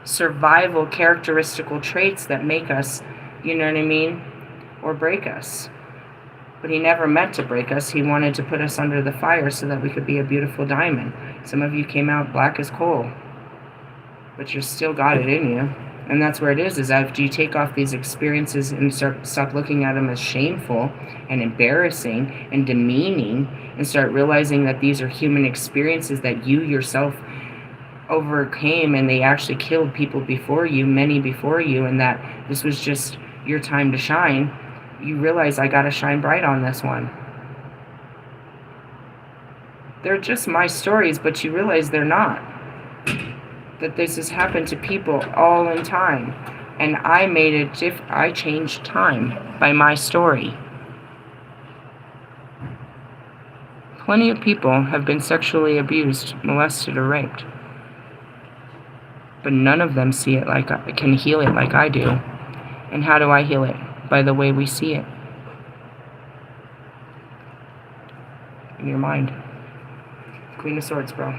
survival characteristical traits that make us, you know what I mean, or break us. But he never meant to break us. He wanted to put us under the fire so that we could be a beautiful diamond. Some of you came out black as coal, but you still got it in you. And that's where it is after you take off these experiences and stop looking at them as shameful and embarrassing and demeaning, and start realizing that these are human experiences that you yourself overcame, and they actually killed people before you, many before you, and that this was just your time to shine. You realize I gotta shine bright on this one. They're just my stories, but you realize they're not. That this has happened to people all in time, and I made it I changed time by my story. Plenty of people have been sexually abused, molested, or raped, but none of them see it like I can heal it like I do. And how do I heal it? By the way we see it. In your mind. Queen of Swords, bro.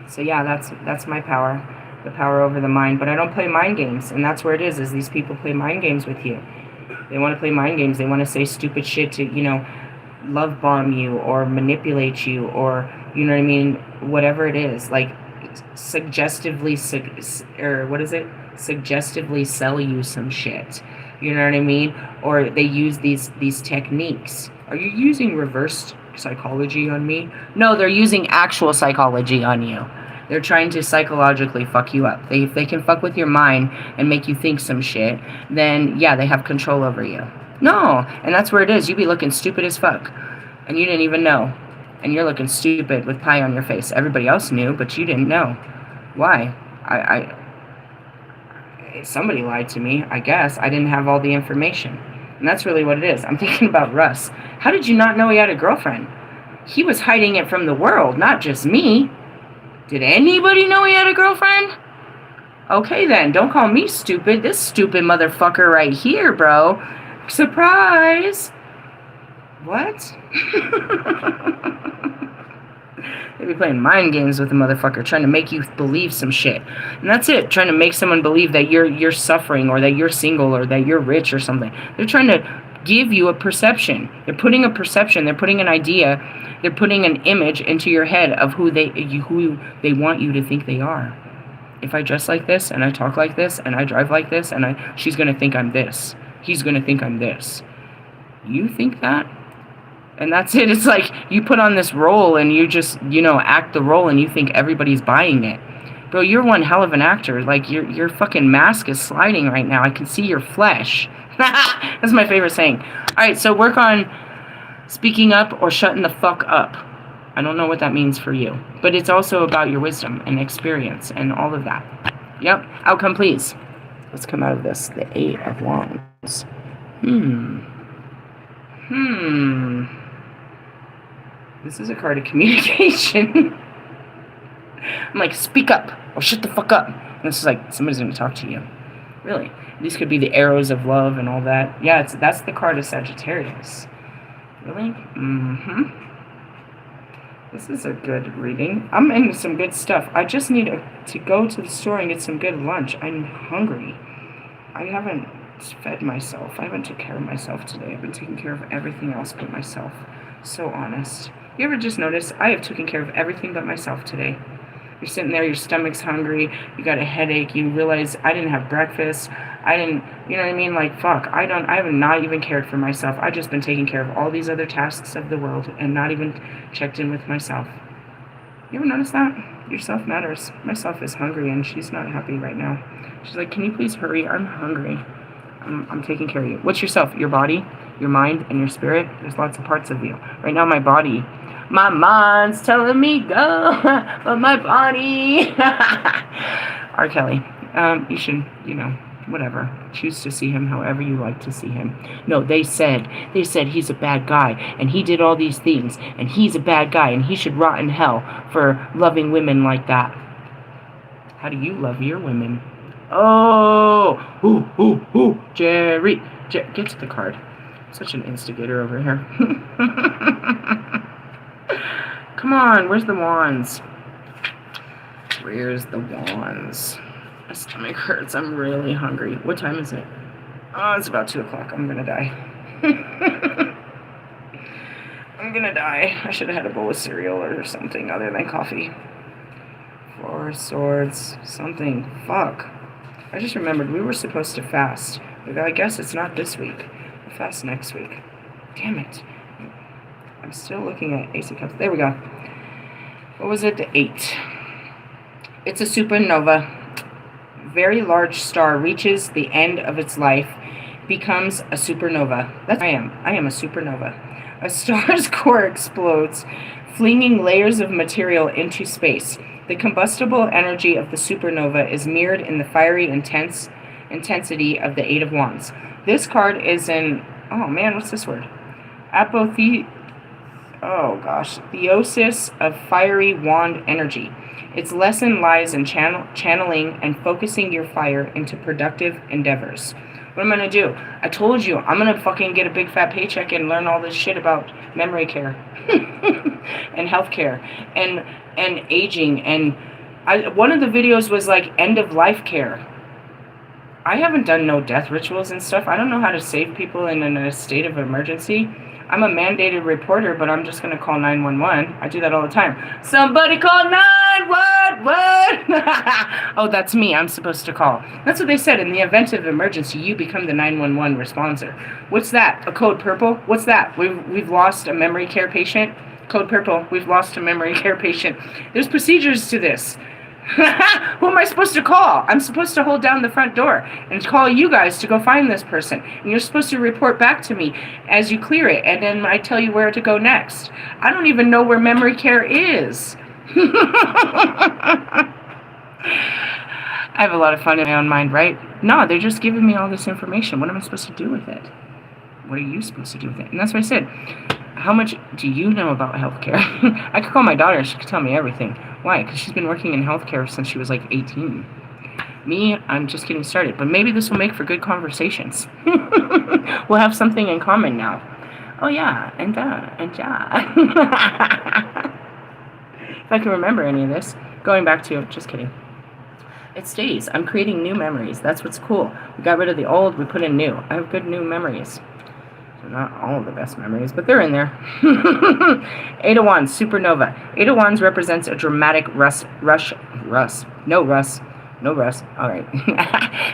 So yeah, that's my power. The power over the mind. But I don't play mind games, and that's where it is these people play mind games with you. They want to play mind games. They want to say stupid shit to, love bomb you or manipulate you, or, you know what I mean, whatever it is. Like, suggestively sell you some shit. You know what I mean? Or they use these techniques. Are you using reverse psychology on me? No, they're using actual psychology on you. They're trying to psychologically fuck you up. If they can fuck with your mind and make you think some shit, then yeah, they have control over you. No, and that's where it is. You be looking stupid as fuck, and you didn't even know. And you're looking stupid with pie on your face. Everybody else knew, but you didn't know. Why? Somebody lied to me, I guess. I didn't have all the information. And that's really what it is. I'm thinking about Russ. How did you not know he had a girlfriend? He was hiding it from the world, not just me. Did anybody know he had a girlfriend? Okay then, don't call me stupid. This stupid motherfucker right here, bro. Surprise! What? They be playing mind games with a motherfucker, trying to make you believe some shit. And that's it, trying to make someone believe that you're suffering, or that you're single, or that you're rich or something. They're trying to give you a perception. They're putting a perception, they're putting an idea, they're putting an image into your head of who they want you to think they are. If I dress like this, and I talk like this, and I drive like this, and she's gonna think I'm this. He's gonna think I'm this. You think that? And that's it. It's like you put on this role and you just, act the role, and you think everybody's buying it. Bro, you're one hell of an actor. Like, your fucking mask is sliding right now. I can see your flesh. That's my favorite saying. Alright, so work on speaking up or shutting the fuck up. I don't know what that means for you. But it's also about your wisdom and experience and all of that. Yep. Outcome, please. Let's come out of this. The 8 of Wands. This is a card of communication. I'm like, speak up or shut the fuck up. And this is like, somebody's going to talk to you. Really. These could be the arrows of love and all that. Yeah, that's the card of Sagittarius. Really? This is a good reading. I'm into some good stuff. I just need to go to the store and get some good lunch. I'm hungry. I haven't fed myself. I haven't taken care of myself today. I've been taking care of everything else but myself. So honest. You ever just notice I have taken care of everything but myself today? You're sitting there, your stomach's hungry, you got a headache, you realize I didn't have breakfast, I didn't, you know what I mean? Like, fuck, I have not even cared for myself. I've just been taking care of all these other tasks of the world and not even checked in with myself. You ever notice that? Yourself matters. Myself is hungry and she's not happy right now. She's like, can you please hurry? I'm hungry. I'm taking care of you. What's yourself? Your body, your mind, and your spirit? There's lots of parts of you. Right now, my body. My mind's telling me go, but my body. R. Kelly. You should, whatever. Choose to see him however you like to see him. No, they said he's a bad guy, and he did all these things, and he's a bad guy, and he should rot in hell for loving women like that. How do you love your women? Oh, Jerry. Get to the card. Such an instigator over here. Come on, where's the wands? Where's the wands? My stomach hurts. I'm really hungry. What time is it? Oh, it's about 2 o'clock. I'm gonna die. I'm gonna die. I should have had a bowl of cereal or something other than coffee. 4 swords. Something. Fuck. I just remembered we were supposed to fast. But I guess it's not this week. We'll fast next week. Damn it. I'm still looking at Ace of Cups. There we go. What was it? The 8. It's a supernova. Very large star reaches the end of its life, becomes a supernova. That's I am. I am a supernova. A star's core explodes, flinging layers of material into space. The combustible energy of the supernova is mirrored in the fiery intensity of the Eight of Wands. This card is an oh man, what's this word? Theosis of fiery wand energy. Its lesson lies in channeling and focusing your fire into productive endeavors. What am I going to do? I told you, I'm going to fucking get a big fat paycheck and learn all this shit about memory care and healthcare and aging. And one of the videos was like end of life care. I haven't done no death rituals and stuff. I don't know how to save people in a state of emergency. I'm a mandated reporter, but I'm just going to call 911. I do that all the time. Somebody call 911! Oh, that's me. I'm supposed to call. That's what they said. In the event of emergency, you become the 911 responder. What's that? A code purple? What's that? We've lost a memory care patient? Code purple. We've lost a memory care patient. There's procedures to this. Who am I supposed to call? I'm supposed to hold down the front door and call you guys to go find this person. And you're supposed to report back to me as you clear it. And then I tell you where to go next. I don't even know where memory care is. I have a lot of fun in my own mind, right? No, they're just giving me all this information. What am I supposed to do with it? What are you supposed to do with it? And that's what I said. How much do you know about healthcare? I could call my daughter and she could tell me everything. Why? Because she's been working in healthcare since she was like 18. Me, I'm just getting started. But maybe this will make for good conversations. We'll have something in common now. Oh yeah, and yeah. If I can remember any of this. Going back to, just kidding. It stays. I'm creating new memories. That's what's cool. We got rid of the old, we put in new. I have good new memories. Not all of the best memories, but they're in there. Eight of Wands, supernova. Eight of Wands represents a dramatic rush. No rust. All right.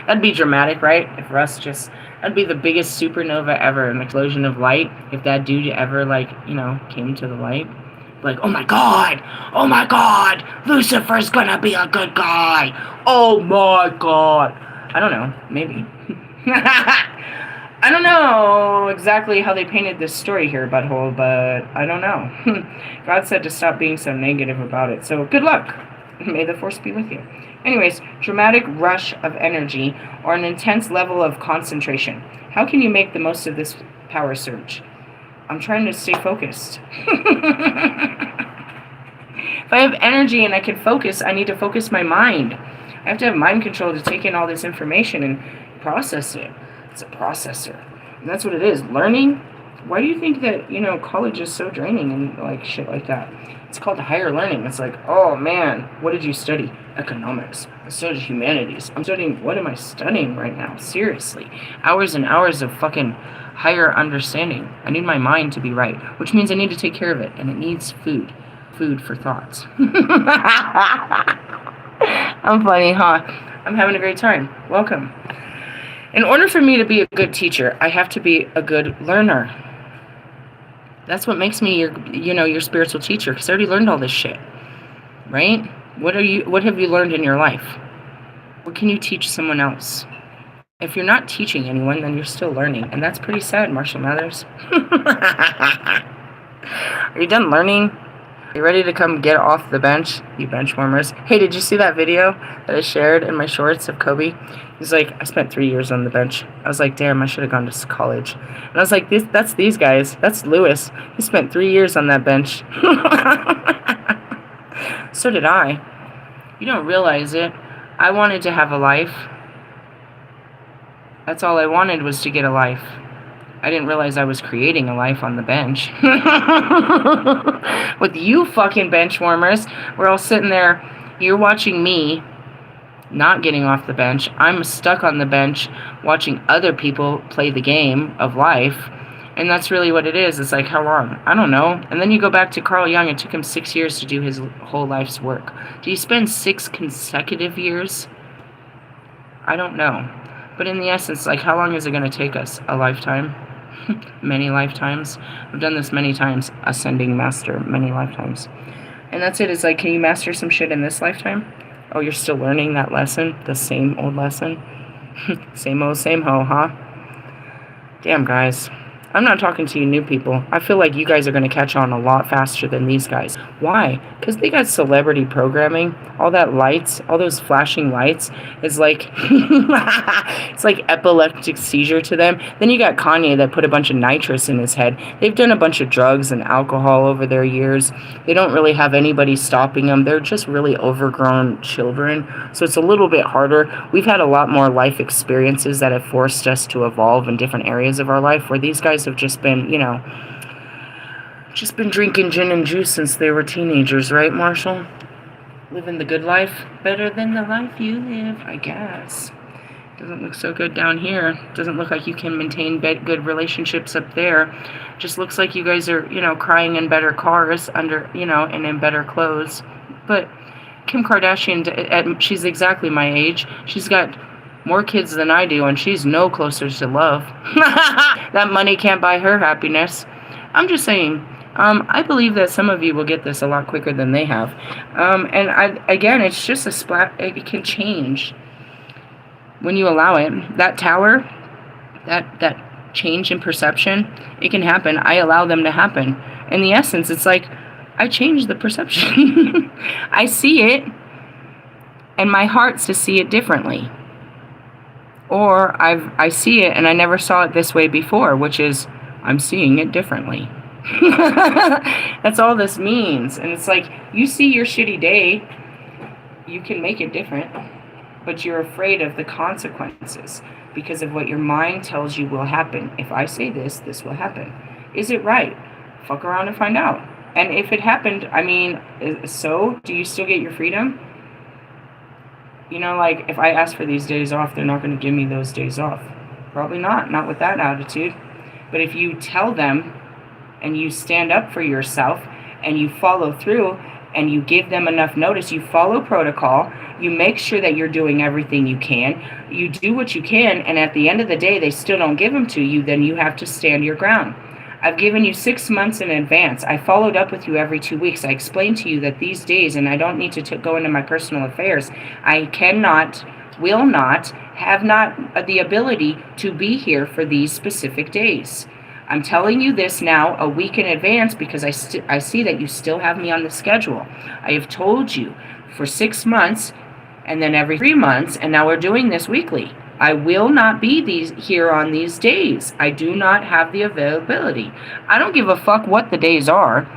That'd be dramatic, right? If rust just, that'd be the biggest supernova ever, an explosion of light. If that dude ever, like, you know, came to the light. Like, oh my God, Lucifer's gonna be a good guy. Oh my God. I don't know, maybe. I don't know exactly how they painted this story here, Butthole, but I don't know. God said to stop being so negative about it, so good luck. May the force be with you. Anyways, dramatic rush of energy or an intense level of concentration. How can you make the most of this power surge? I'm trying to stay focused. If I have energy and I can focus, I need to focus my mind. I have to have mind control to take in all this information and process it. It's a processor. And that's what it is. Learning. Why do you think that, you know, college is so draining and like shit like that? It's called higher learning. It's like, oh man, what did you study? Economics. I studied humanities. I'm studying, what am I studying right now? Seriously. Hours and hours of fucking higher understanding. I need my mind to be right, which means I need to take care of it. And it needs food. Food for thoughts. I'm funny, huh? I'm having a great time. Welcome. In order for me to be a good teacher, I have to be a good learner. That's what makes me your spiritual teacher, because I already learned all this shit. Right? What have you learned in your life? What can you teach someone else? If you're not teaching anyone, then you're still learning. And that's pretty sad, Marshall Mathers. Are you done learning? Are you ready to come get off the bench, you bench warmers? Hey, did you see that video that I shared in my shorts of Kobe? He's like, I spent 3 years on the bench. I was like, damn, I should have gone to college. And I was like, that's these guys. That's Lewis. He spent 3 years on that bench. So did I. You don't realize it. I wanted to have a life. That's all I wanted, was to get a life. I didn't realize I was creating a life on the bench. With you fucking bench warmers. We're all sitting there. You're watching me not getting off the bench. I'm stuck on the bench watching other people play the game of life. And that's really what it is. It's like, how long? I don't know. And then you go back to Carl Jung. It took him 6 years to do his whole life's work. Do you spend 6 consecutive years? I don't know. But in the essence, like, how long is it going to take us? A lifetime? Many lifetimes. I've done this many times. Ascending master, many lifetimes. And that's it. It's like, can you master some shit in this lifetime? Oh, you're still learning that lesson? The same old lesson? Same old, same ho, huh? Damn, guys. I'm not talking to you new people. I feel like you guys are going to catch on a lot faster than these guys. Why? Because they got celebrity programming. All that lights, all those flashing lights is like, it's like epileptic seizure to them. Then you got Kanye that put a bunch of nitrous in his head. They've done a bunch of drugs and alcohol over their years. They don't really have anybody stopping them. They're just really overgrown children. So it's a little bit harder. We've had a lot more life experiences that have forced us to evolve in different areas of our life, where these guys have just been, just been drinking gin and juice since they were teenagers, right, Marshall? Living the good life. Better than the life you live, I guess. Doesn't look so good down here. Doesn't look like you can maintain good relationships up there. Just looks like you guys are, crying in better cars under, and in better clothes. But Kim Kardashian, she's exactly my age. She's got more kids than I do, and she's no closer to love. That money can't buy her happiness. I'm just saying, I believe that some of you will get this a lot quicker than they have. Again, it's just a splat. It can change when you allow it. That tower, that change in perception, it can happen. I allow them to happen. In the essence, it's like, I change the perception. I see it, and my heart's to see it differently. Or I see it and I never saw it this way before, which is I'm seeing it differently. That's all this means. And it's like, you see your shitty day, you can make it different, but you're afraid of the consequences because of what your mind tells you will happen. If I say this, this will happen. Is it right? Fuck around and find out. And if it happened, so do you still get your freedom? Like, if I ask for these days off, they're not going to give me those days off. Probably not with that attitude. But if you tell them and you stand up for yourself and you follow through and you give them enough notice, you follow protocol, you make sure that you're doing everything you can, you do what you can, and at the end of the day, they still don't give them to you, then you have to stand your ground. I've given you 6 months in advance. I followed up with you every 2 weeks. I explained to you that these days, and I don't need to go into my personal affairs, I cannot, will not, have not the ability to be here for these specific days. I'm telling you this now a week in advance because I see that you still have me on the schedule. I have told you for 6 months and then every 3 months, and now we're doing this weekly. I will not be here on these days. I do not have the availability. I don't give a fuck what the days are.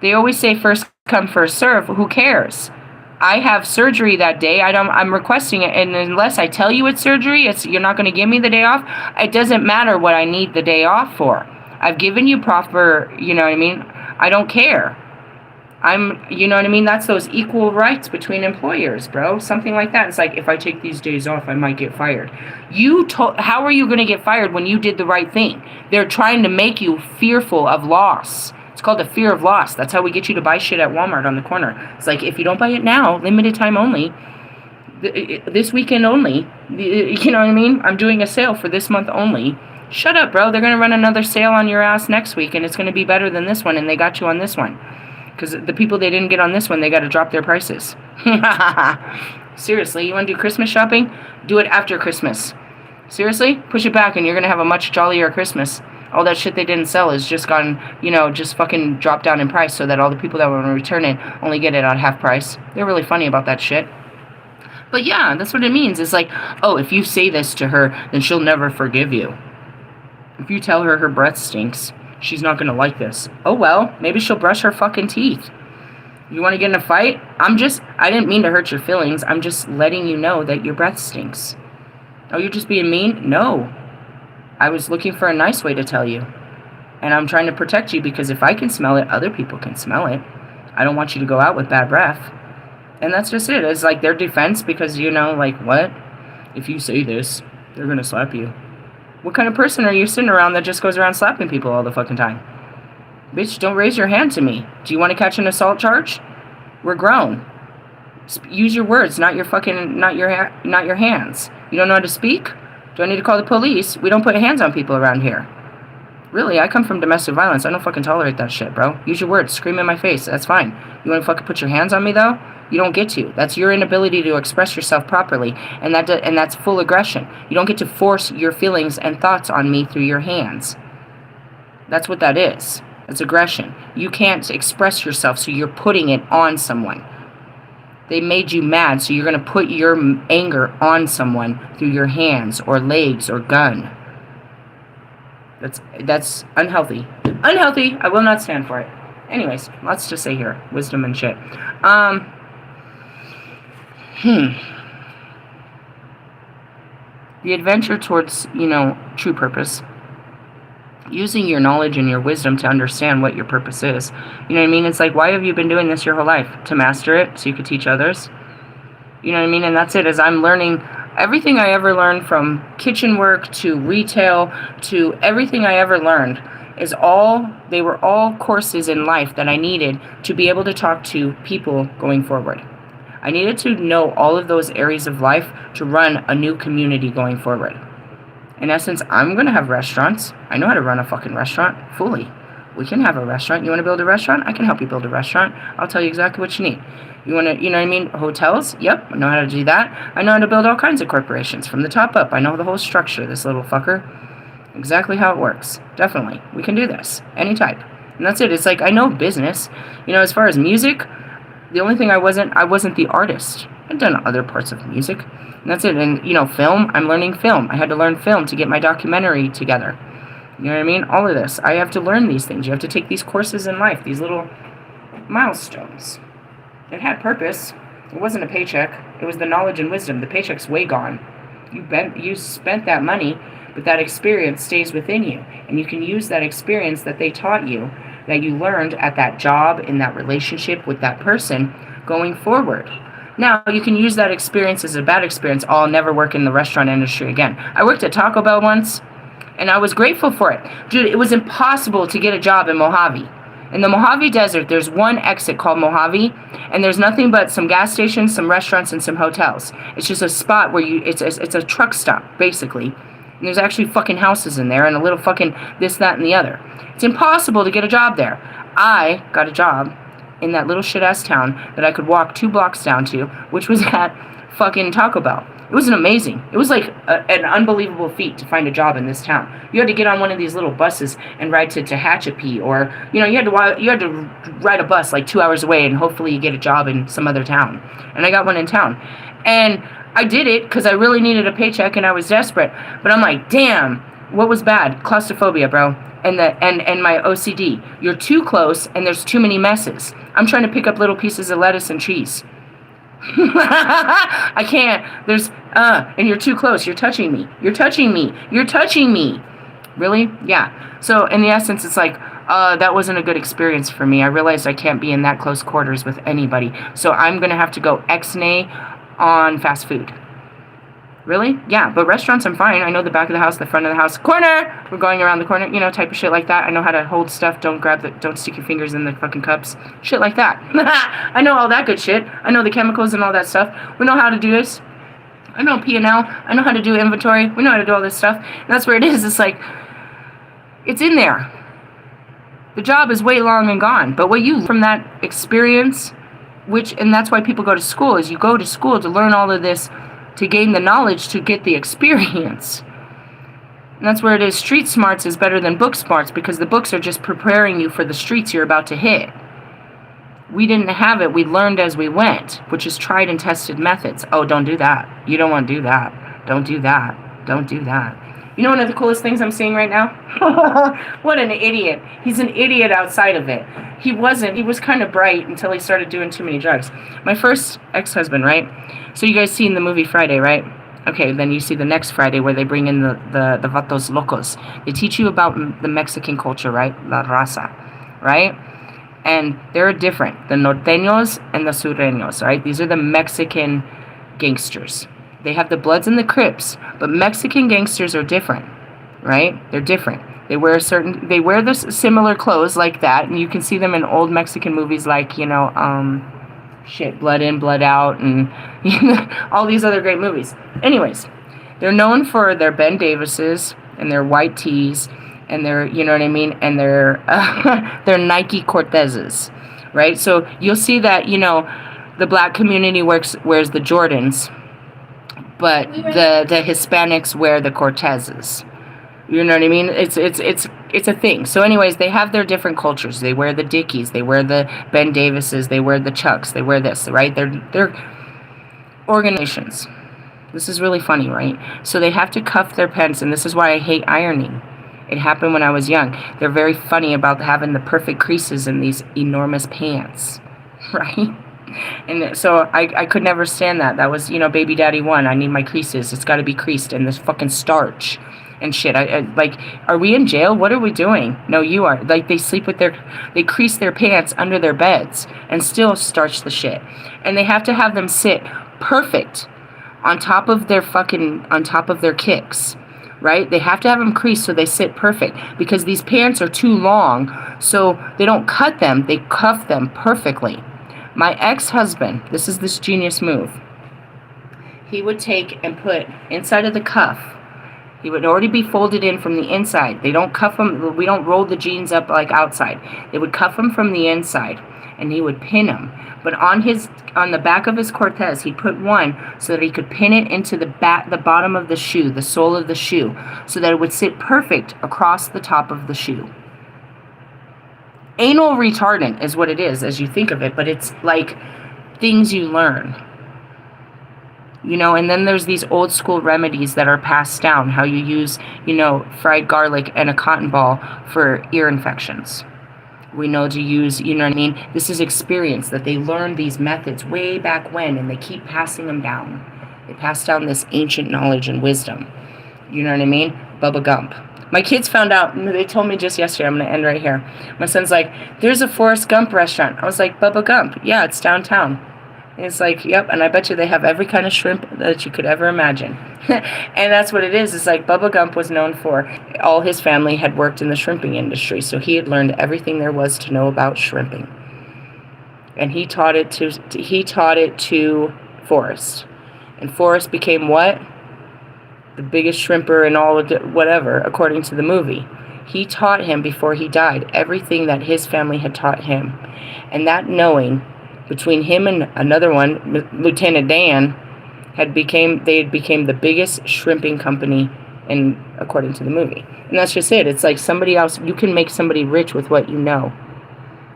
They always say first come, first serve. Who cares? I have surgery that day. I'm requesting it, and unless I tell you it's surgery, you're not going to give me the day off. It doesn't matter what I need the day off for. I've given you proper, I don't care. That's those equal rights between employers, bro. Something like that. It's like, if I take these days off, I might get fired. How are you going to get fired when you did the right thing? They're trying to make you fearful of loss. It's called the fear of loss. That's how we get you to buy shit at Walmart on the corner. It's like, if you don't buy it now, limited time only, this weekend only, I'm doing a sale for this month only. Shut up, bro. They're going to run another sale on your ass next week, and it's going to be better than this one, and they got you on this one. Because the people they didn't get on this one, they got to drop their prices. Seriously, you want to do Christmas shopping? Do it after Christmas. Seriously? Push it back and you're going to have a much jollier Christmas. All that shit they didn't sell is just gone, just fucking dropped down in price so that all the people that want to return it only get it at half price. They're really funny about that shit. But yeah, that's what it means. It's like, oh, if you say this to her, then she'll never forgive you. If you tell her breath stinks, she's not going to like this. Oh, well, maybe she'll brush her fucking teeth. You want to get in a fight? I didn't mean to hurt your feelings. I'm just letting you know that your breath stinks. Oh, you're just being mean? No. I was looking for a nice way to tell you. And I'm trying to protect you because if I can smell it, other people can smell it. I don't want you to go out with bad breath. And that's just it. It's like their defense because, like, what? If you say this, they're going to slap you. What kind of person are you sitting around that just goes around slapping people all the fucking time? Bitch, don't raise your hand to me. Do you want to catch an assault charge? We're grown. Use your words, not your hands. You don't know how to speak? Do I need to call the police? We don't put hands on people around here. Really, I come from domestic violence. I don't fucking tolerate that shit, bro. Use your words. Scream in my face. That's fine. You want to fucking put your hands on me, though? You don't get to. That's your inability to express yourself properly, and that's full aggression. You don't get to force your feelings and thoughts on me through your hands. That's what that is. It's aggression. You can't express yourself, so you're putting it on someone. They made you mad, so you're going to put your anger on someone through your hands or legs or gun. That's unhealthy. Unhealthy. I will not stand for it. Anyways, let's just say here, wisdom and shit. The adventure towards, true purpose. Using your knowledge and your wisdom to understand what your purpose is. You know what I mean? It's like, why have you been doing this your whole life? To master it so you could teach others? You know what I mean? And that's it. As I'm learning everything I ever learned, from kitchen work to retail to everything I ever learned, they were all courses in life that I needed to be able to talk to people going forward. I needed to know all of those areas of life to run a new community going forward. In essence, I'm going to have restaurants. I know how to run a fucking restaurant fully. We can have a restaurant. You want to build a restaurant? I can help you build a restaurant. I'll tell you exactly what you need. You want to, you know what I mean? Hotels? Yep, I know how to do that. I know how to build all kinds of corporations from the top up. I know the whole structure, this little fucker. Exactly how it works. Definitely. We can do this. Any type. And that's it. It's like, I know business. As far as music, the only thing I wasn't the artist. I've done other parts of music. And that's it. And, film, I'm learning film. I had to learn film to get my documentary together. You know what I mean? All of this. I have to learn these things. You have to take these courses in life, these little milestones. It had purpose. It wasn't a paycheck. It was the knowledge and wisdom. The paycheck's way gone. You spent that money, but that experience stays within you. And you can use that experience that they taught you, that you learned at that job, in that relationship with that person, going forward. Now, you can use that experience as a bad experience. Oh, I'll never work in the restaurant industry again. I worked at Taco Bell once, and I was grateful for it. Dude, it was impossible to get a job in Mojave. In the Mojave Desert, there's one exit called Mojave, and there's nothing but some gas stations, some restaurants, and some hotels. It's just a spot where it's a truck stop, basically. And there's actually fucking houses in there, and a little fucking this, that, and the other. It's impossible to get a job there. I got a job in that little shit-ass town that I could walk 2 blocks down to, which was at fucking Taco Bell. It was amazing. It was like an unbelievable feat to find a job in this town. You had to get on one of these little buses and ride to Tehachapi, or you had to ride a bus like 2 hours away, and hopefully you get a job in some other town. And I got one in town, and I did it because I really needed a paycheck and I was desperate. But I'm like, damn, what was bad? Claustrophobia, bro. And my OCD. You're too close and there's too many messes. I'm trying to pick up little pieces of lettuce and cheese. I can't. And you're too close. You're touching me. You're touching me. You're touching me. Really? Yeah. So in the essence, it's like, that wasn't a good experience for me. I realized I can't be in that close quarters with anybody. So I'm going to have to go ex-nay on fast food. Really? Yeah, but restaurants I'm fine. I know the back of the house, the front of the house, corner! We're going around the corner, type of shit like that. I know how to hold stuff, don't stick your fingers in the fucking cups. Shit like that. I know all that good shit. I know the chemicals and all that stuff. We know how to do this. I know P&L. I know how to do inventory. We know how to do all this stuff. And that's where it is. It's like, it's in there. The job is way long and gone. But what you from that experience, and that's why people go to school, is you go to school to learn all of this, to gain the knowledge, to get the experience. And that's where it is. Street smarts is better than book smarts, because the books are just preparing you for the streets you're about to hit. We didn't have it. We learned as we went, which is tried and tested methods. Oh, don't do that. You don't want to do that. Don't do that. Don't do that. You know one of the coolest things I'm seeing right now? What an idiot. He's an idiot outside of it. He was kind of bright until he started doing too many drugs. My first ex-husband, right? So you guys seen the movie Friday, right? Okay, then you see the next Friday where they bring in the Vatos Locos. They teach you about the Mexican culture, right? La Raza, right? And they're different. The norteños and the sureños, right? These are the Mexican gangsters. They have the Bloods and the Crips, but Mexican gangsters are different, right? They're different. They wear this similar clothes like that, and you can see them in old Mexican movies like, Blood In, Blood Out, and all these other great movies. Anyways, they're known for their Ben Davises and their white tees and their, and their Nike Cortezes, right? So you'll see that, the black community wears the Jordans, but the Hispanics wear the Cortezes. You know what I mean? It's a thing. So anyways, they have their different cultures. They wear the Dickies, they wear the Ben Davises, they wear the Chucks, they wear this, right? They're organizations. This is really funny, right? So they have to cuff their pants, and this is why I hate ironing. It happened when I was young. They're very funny about having the perfect creases in these enormous pants, right? And so I could never stand that. That was, baby daddy one. I need my creases. It's got to be creased in this fucking starch and shit. Like, are we in jail? What are we doing? No, you are. Like, they crease their pants under their beds and still starch the shit. And they have to have them sit perfect on top of their kicks, right? They have to have them creased so they sit perfect, because these pants are too long, so they don't cut them, they cuff them perfectly. My ex-husband, this is this genius move. He would take and put inside of the cuff. He would already be folded in from the inside. They don't cuff them. We don't roll the jeans up like outside. They would cuff them from the inside, and he would pin them. But on the back of his Cortez, he put one so that he could pin it into the bottom of the shoe, the sole of the shoe, so that it would sit perfect across the top of the shoe. Anal retardant is what it is as you think of it, but it's like things you learn. And then there's these old school remedies that are passed down, how you use, fried garlic and a cotton ball for ear infections. We know to use, this is experience, that they learned these methods way back when, and they keep passing them down. They pass down this ancient knowledge and wisdom. You know what I mean? Bubba Gump. My kids found out, they told me just yesterday, I'm going to end right here. My son's like, there's a Forrest Gump restaurant. I was like, Bubba Gump? Yeah, it's downtown. And it's like, yep, and I bet you they have every kind of shrimp that you could ever imagine. And that's what it is. It's like Bubba Gump was known for, all his family had worked in the shrimping industry, so he had learned everything there was to know about shrimping. And he taught it to Forrest. And Forrest became what? The biggest shrimper in all of whatever, according to the movie. He taught him before he died everything that his family had taught him. And that knowing between him and another one, Lieutenant Dan, became the biggest shrimping company according to the movie. And that's just it. It's like somebody else, you can make somebody rich with what you know.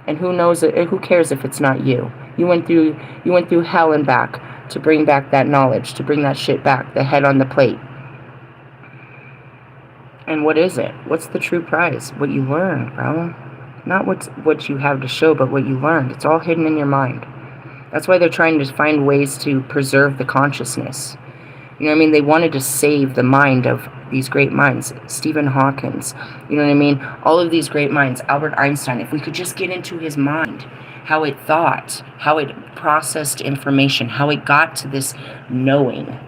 And who cares if it's not you? You went through hell and back to bring back that knowledge, to bring that shit back, the head on the plate. And what is it? What's the true prize? What you learned, bro. Not what you have to show, but what you learned. It's all hidden in your mind. That's why they're trying to find ways to preserve the consciousness. You know what I mean? They wanted to save the mind of these great minds. Stephen Hawkins. You know what I mean? All of these great minds. Albert Einstein. If we could just get into his mind, how it thought, how it processed information, how it got to this knowing.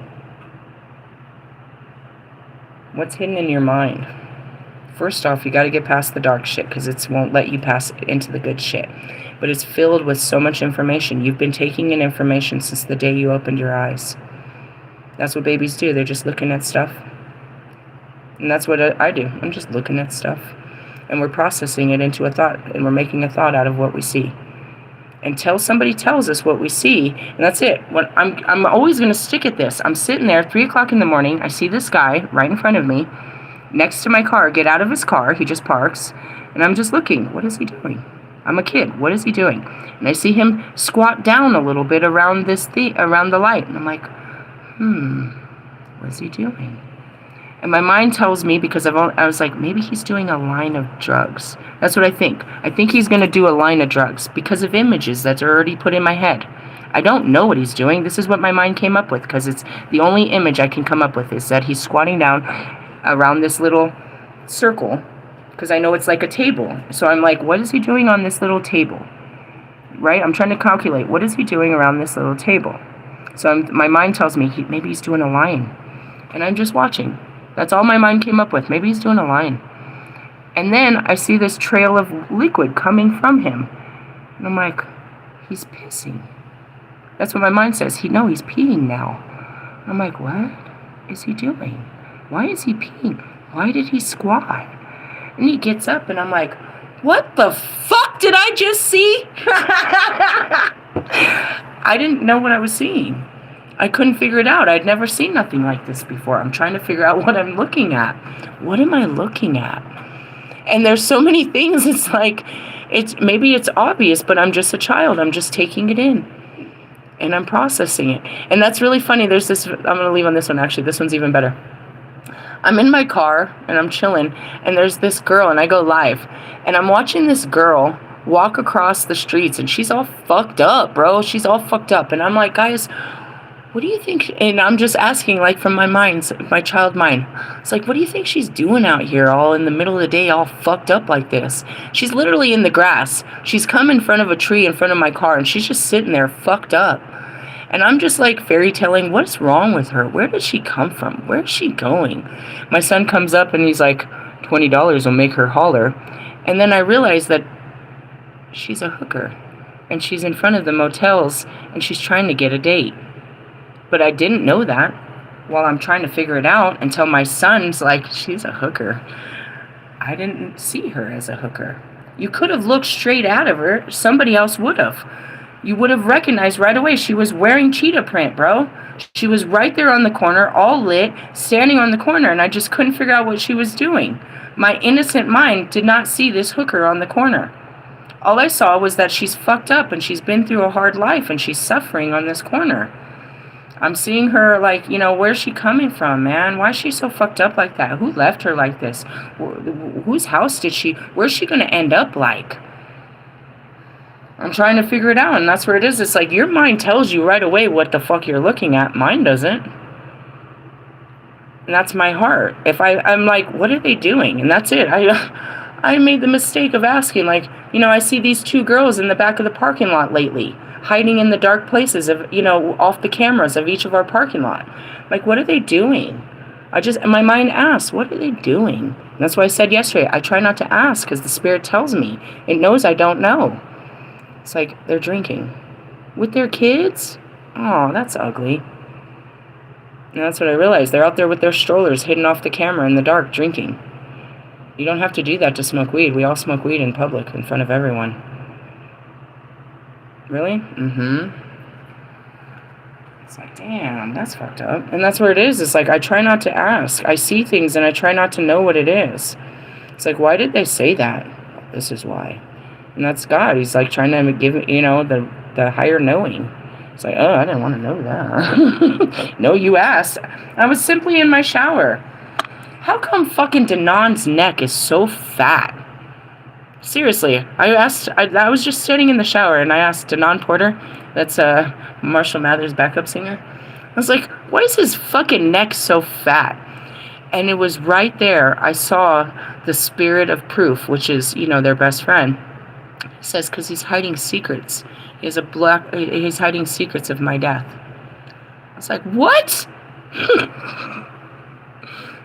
What's hidden in your mind? First off, you got to get past the dark shit, because it won't let you pass into the good shit. But it's filled with so much information. You've been taking in information since the day you opened your eyes. That's what babies do. They're just looking at stuff. And that's what I do. I'm just looking at stuff. And we're processing it into a thought. And we're making a thought out of what we see. Until somebody tells us what we see, and that's it. I'm always going to stick at this. I'm sitting there, 3 o'clock in the morning. I see this guy right in front of me, next to my car, get out of his car. He just parks. And I'm just looking. What is he doing? I'm a kid. What is he doing? And I see him squat down a little bit around around the light. And I'm like, what is he doing? And my mind tells me, because I was like, maybe he's doing a line of drugs. That's what I think. I think he's going to do a line of drugs because of images that's already put in my head. I don't know what he's doing. This is what my mind came up with, because it's the only image I can come up with is that he's squatting down around this little circle, because I know it's like a table. So I'm like, what is he doing on this little table? Right? I'm trying to calculate, what is he doing around this little table? So my mind tells me, maybe he's doing a line. And I'm just watching. That's all my mind came up with. Maybe he's doing a line. And then I see this trail of liquid coming from him. And I'm like, he's pissing. That's what my mind says. He's peeing now. I'm like, what is he doing? Why is he peeing? Why did he squat? And he gets up and I'm like, what the fuck did I just see? I didn't know what I was seeing. I couldn't figure it out. I'd never seen nothing like this before. I'm trying to figure out what I'm looking at. What am I looking at? And there's so many things. It's like, maybe it's obvious, but I'm just a child. I'm just taking it in. And I'm processing it. And that's really funny. There's this, I'm going to leave on this one actually. This one's even better. I'm in my car and I'm chilling. And there's this girl and I go live. And I'm watching this girl walk across the streets and she's all fucked up, bro. She's all fucked up. And I'm like, guys, what do you think? And I'm just asking, like, from my mind, my child mind. It's like, what do you think she's doing out here all in the middle of the day, all fucked up like this? She's literally in the grass. She's come in front of a tree in front of my car, and she's just sitting there fucked up. And I'm just, like, fairy telling, what's wrong with her? Where did she come from? Where is she going? My son comes up, and he's like, $20 will make her holler. And then I realize that she's a hooker. And she's in front of the motels, and she's trying to get a date. But I didn't know that while I'm trying to figure it out until my son's like, she's a hooker. I didn't see her as a hooker. You could have looked straight at her. Somebody else would have. You would have recognized right away she was wearing cheetah print, bro. She was right there on the corner, all lit, standing on the corner, and I just couldn't figure out what she was doing. My innocent mind did not see this hooker on the corner. All I saw was that she's fucked up and she's been through a hard life and she's suffering on this corner. I'm seeing her like, where's she coming from, man? Why is she so fucked up like that? Who left her like this? Whose house where's she going to end up like? I'm trying to figure it out, and that's where it is. It's like your mind tells you right away what the fuck you're looking at. Mine doesn't. And that's my heart. If I'm like, what are they doing? And that's it. I made the mistake of asking, like, I see these two girls in the back of the parking lot lately, hiding in the dark places of, off the cameras of each of our parking lot. Like, what are they doing? My mind asks, what are they doing? And that's why I said yesterday, I try not to ask because the spirit tells me. It knows I don't know. It's like they're drinking. With their kids? Oh, that's ugly. And that's what I realized. They're out there with their strollers hidden off the camera in the dark drinking. You don't have to do that to smoke weed. We all smoke weed in public in front of everyone. Really? Mm-hmm. It's like, damn, that's fucked up. And that's where it is. It's like, I try not to ask. I see things and I try not to know what it is. It's like, why did they say that? This is why. And that's God. He's like trying to give, the higher knowing. It's like, oh, I didn't want to know that. No, you asked. I was simply in my shower. How come fucking Danon's neck is so fat? Seriously, I was just sitting in the shower and I asked Danon Porter, that's Marshall Mathers' backup singer. I was like, why is his fucking neck so fat? And it was right there. I saw the spirit of proof, which is, their best friend. He says, because he's hiding secrets. He's hiding secrets of my death. I was like, what?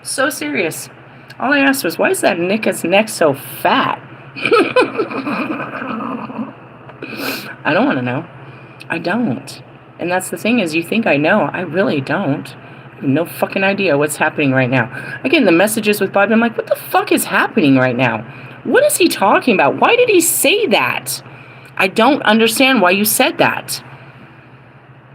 So serious. All I asked was, why is that Nick's neck so fat? I don't want to know. I don't. And that's the thing is, you think I know. I really don't. I have no fucking idea what's happening right now. I get in the messages with Bob. I'm like, what the fuck is happening right now? What is he talking about? Why did he say that? I don't understand why you said that.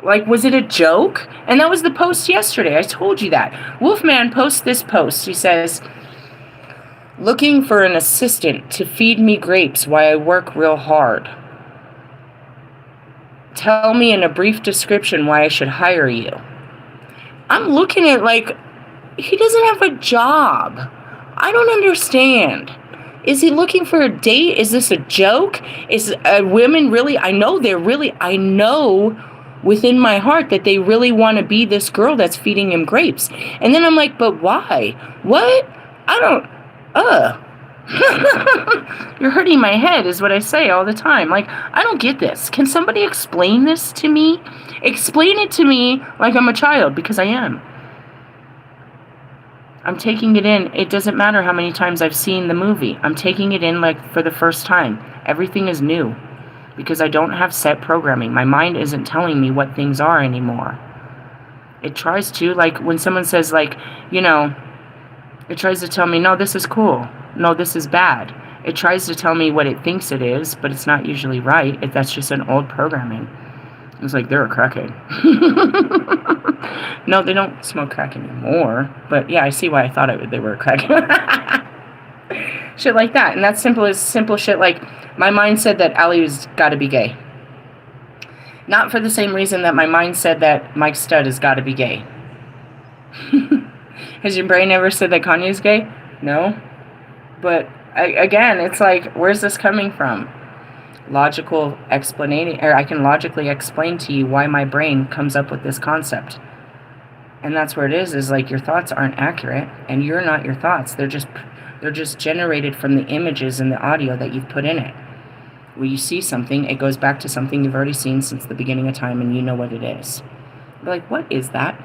Like, was it a joke? And that was the post yesterday. I told you that. Wolfman posts this post. He says, looking for an assistant to feed me grapes while I work real hard. Tell me in a brief description why I should hire you. I'm looking at like, he doesn't have a job. I don't understand. Is he looking for a date? Is this a joke? Is women really, I know within my heart that they really want to be this girl that's feeding him grapes. And then I'm like, but why? What? I don't, You're hurting my head is what I say all the time. Like, I don't get this. Can somebody explain this to me? Explain it to me like I'm a child, because I am. I'm taking it in. It doesn't matter how many times I've seen the movie. I'm taking it in like for the first time. Everything is new because I don't have set programming. My mind isn't telling me what things are anymore. It tries to, like when someone says like, you know, it tries to tell me, no, this is cool. No, this is bad. It tries to tell me what it thinks it is, but it's not usually right. That's just an old programming. It's like, they're a crackhead. No, they don't smoke crack anymore. But yeah, I see why I thought they were a crackhead. Shit like that. And that's simple shit like, my mind said that Ali's gotta be gay. Not for the same reason that my mind said that Mike Stud has gotta be gay. Has your brain ever said that Kanye's gay? No. But again, it's like, where's this coming from? Logical explanation, or I can logically explain to you why my brain comes up with this concept. And that's where it is like your thoughts aren't accurate, and you're not your thoughts. They're just generated from the images and the audio that you've put in it. When you see something, it goes back to something you've already seen since the beginning of time, and you know what it is. You're like, what is that?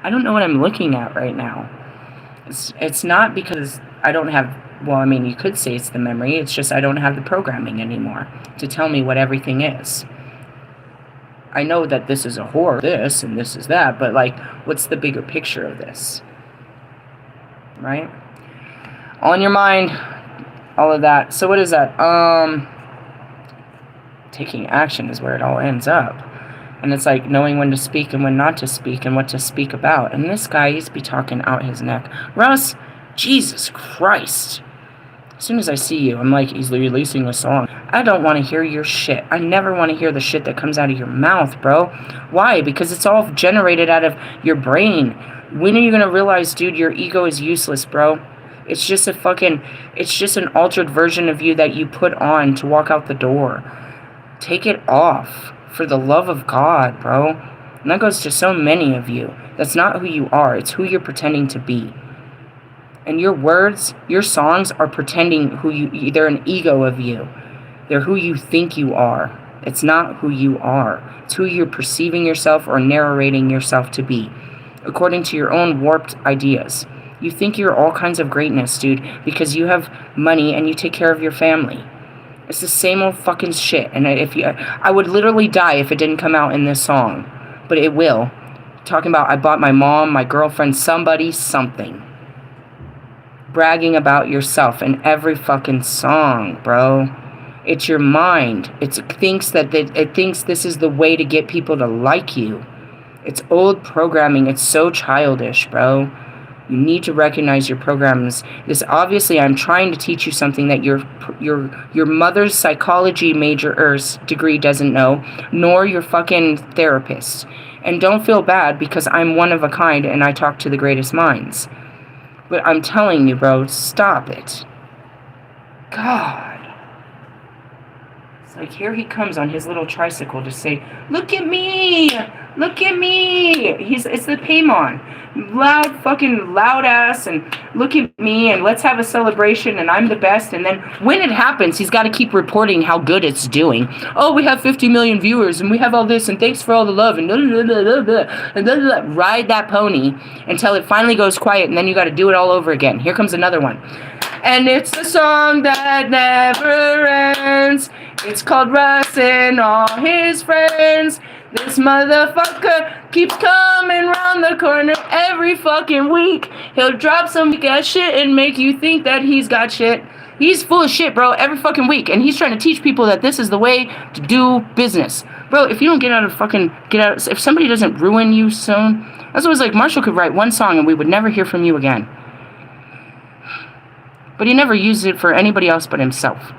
I don't know what I'm looking at right now. It's not because I don't have, well, I mean, you could say it's the memory. It's just I don't have the programming anymore to tell me what everything is. I know that this is a horror, this, and this is that, but, like, what's the bigger picture of this? Right? All in your mind, all of that. So what is that? Taking action is where it all ends up. And it's like knowing when to speak and when not to speak and what to speak about. And this guy used to be talking out his neck. Russ, Jesus Christ. As soon as I see you, I'm like, he's releasing a song. I don't want to hear your shit. I never want to hear the shit that comes out of your mouth, bro. Why? Because it's all generated out of your brain. When are you going to realize, dude, your ego is useless, bro? It's just it's just an altered version of you that you put on to walk out the door. Take it off. For the love of God, bro. And that goes to so many of you. That's not who you are. It's who you're pretending to be. And your words, your songs are pretending they're an ego of you. They're who you think you are. It's not who you are. It's who you're perceiving yourself or narrating yourself to be, according to your own warped ideas. You think you're all kinds of greatness, dude, because you have money and you take care of your family. It's the same old fucking shit. And I would literally die if it didn't come out in this song. But it will. Talking about I bought my mom, my girlfriend, somebody, something. Bragging about yourself in every fucking song, bro. It's your mind. It thinks this is the way to get people to like you. It's old programming. It's so childish, bro. You need to recognize your programs. This obviously, I'm trying to teach you something that your mother's psychology major or degree doesn't know, nor your fucking therapist. And don't feel bad because I'm one of a kind and I talk to the greatest minds. But I'm telling you, bro, stop it. God. It's like here he comes on his little tricycle to say, "Look at me! Look at me!" It's the Paimon. Loud ass, and look at me, and let's have a celebration, and I'm the best. And then when it happens, he's got to keep reporting how good it's doing. Oh, we have 50 million viewers, and we have all this, and thanks for all the love, and blah, blah, blah, blah, blah, and blah, blah, blah. Ride that pony until it finally goes quiet, and then you got to do it all over again. Here comes another one. And it's the song that never ends. It's called Russ and all his friends. This motherfucker keeps coming round the corner every fucking week. He'll drop some weak-ass shit and make you think that he's got shit. He's full of shit, bro, every fucking week. And he's trying to teach people that this is the way to do business. Bro, if you don't get out, if somebody doesn't ruin you soon, that's what it's like. Marshall could write one song and we would never hear from you again. But he never used it for anybody else but himself.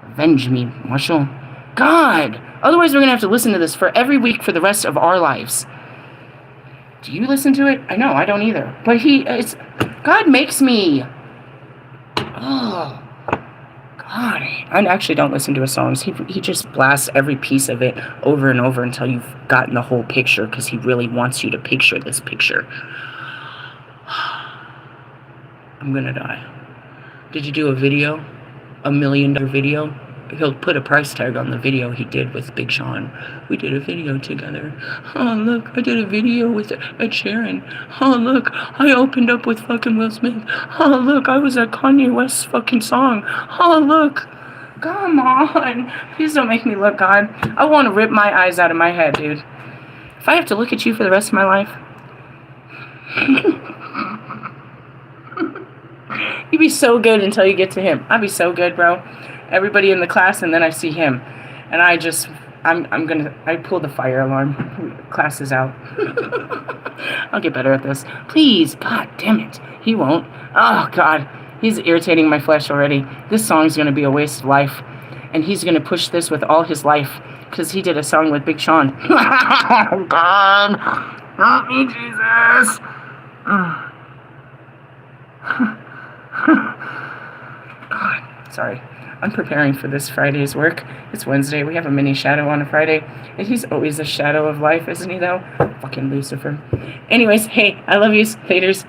Avenge me, Marshall. God! Otherwise, we're going to have to listen to this for every week for the rest of our lives. Do you listen to it? I know, I don't either. But God makes me. Oh, God. I actually don't listen to his songs. He just blasts every piece of it over and over until you've gotten the whole picture because he really wants you to picture this picture. I'm going to die. Did you do a video? $1 million video? He'll put a price tag on the video he did with Big Sean. We did a video together. Oh, look, I did a video with Ed Sheeran. Oh, look, I opened up with fucking Will Smith. Oh, look, I was at Kanye West's fucking song. Oh, look. Come on. Please don't make me look, God. I want to rip my eyes out of my head, dude. If I have to look at you for the rest of my life. You'd be so good until you get to him. I'd be so good, bro. Everybody in the class, and then I see him. And I pull the fire alarm. Class is out. I'll get better at this. Please, God damn it. He won't. Oh, God. He's irritating my flesh already. This song's going to be a waste of life. And he's going to push this with all his life. Because he did a song with Big Sean. Oh, God. Help me, Jesus. God, sorry. I'm preparing for this Friday's work. It's Wednesday. We have a mini shadow on a Friday. And he's always a shadow of life, isn't he, though? Fucking Lucifer. Anyways, hey, I love yous. Laters.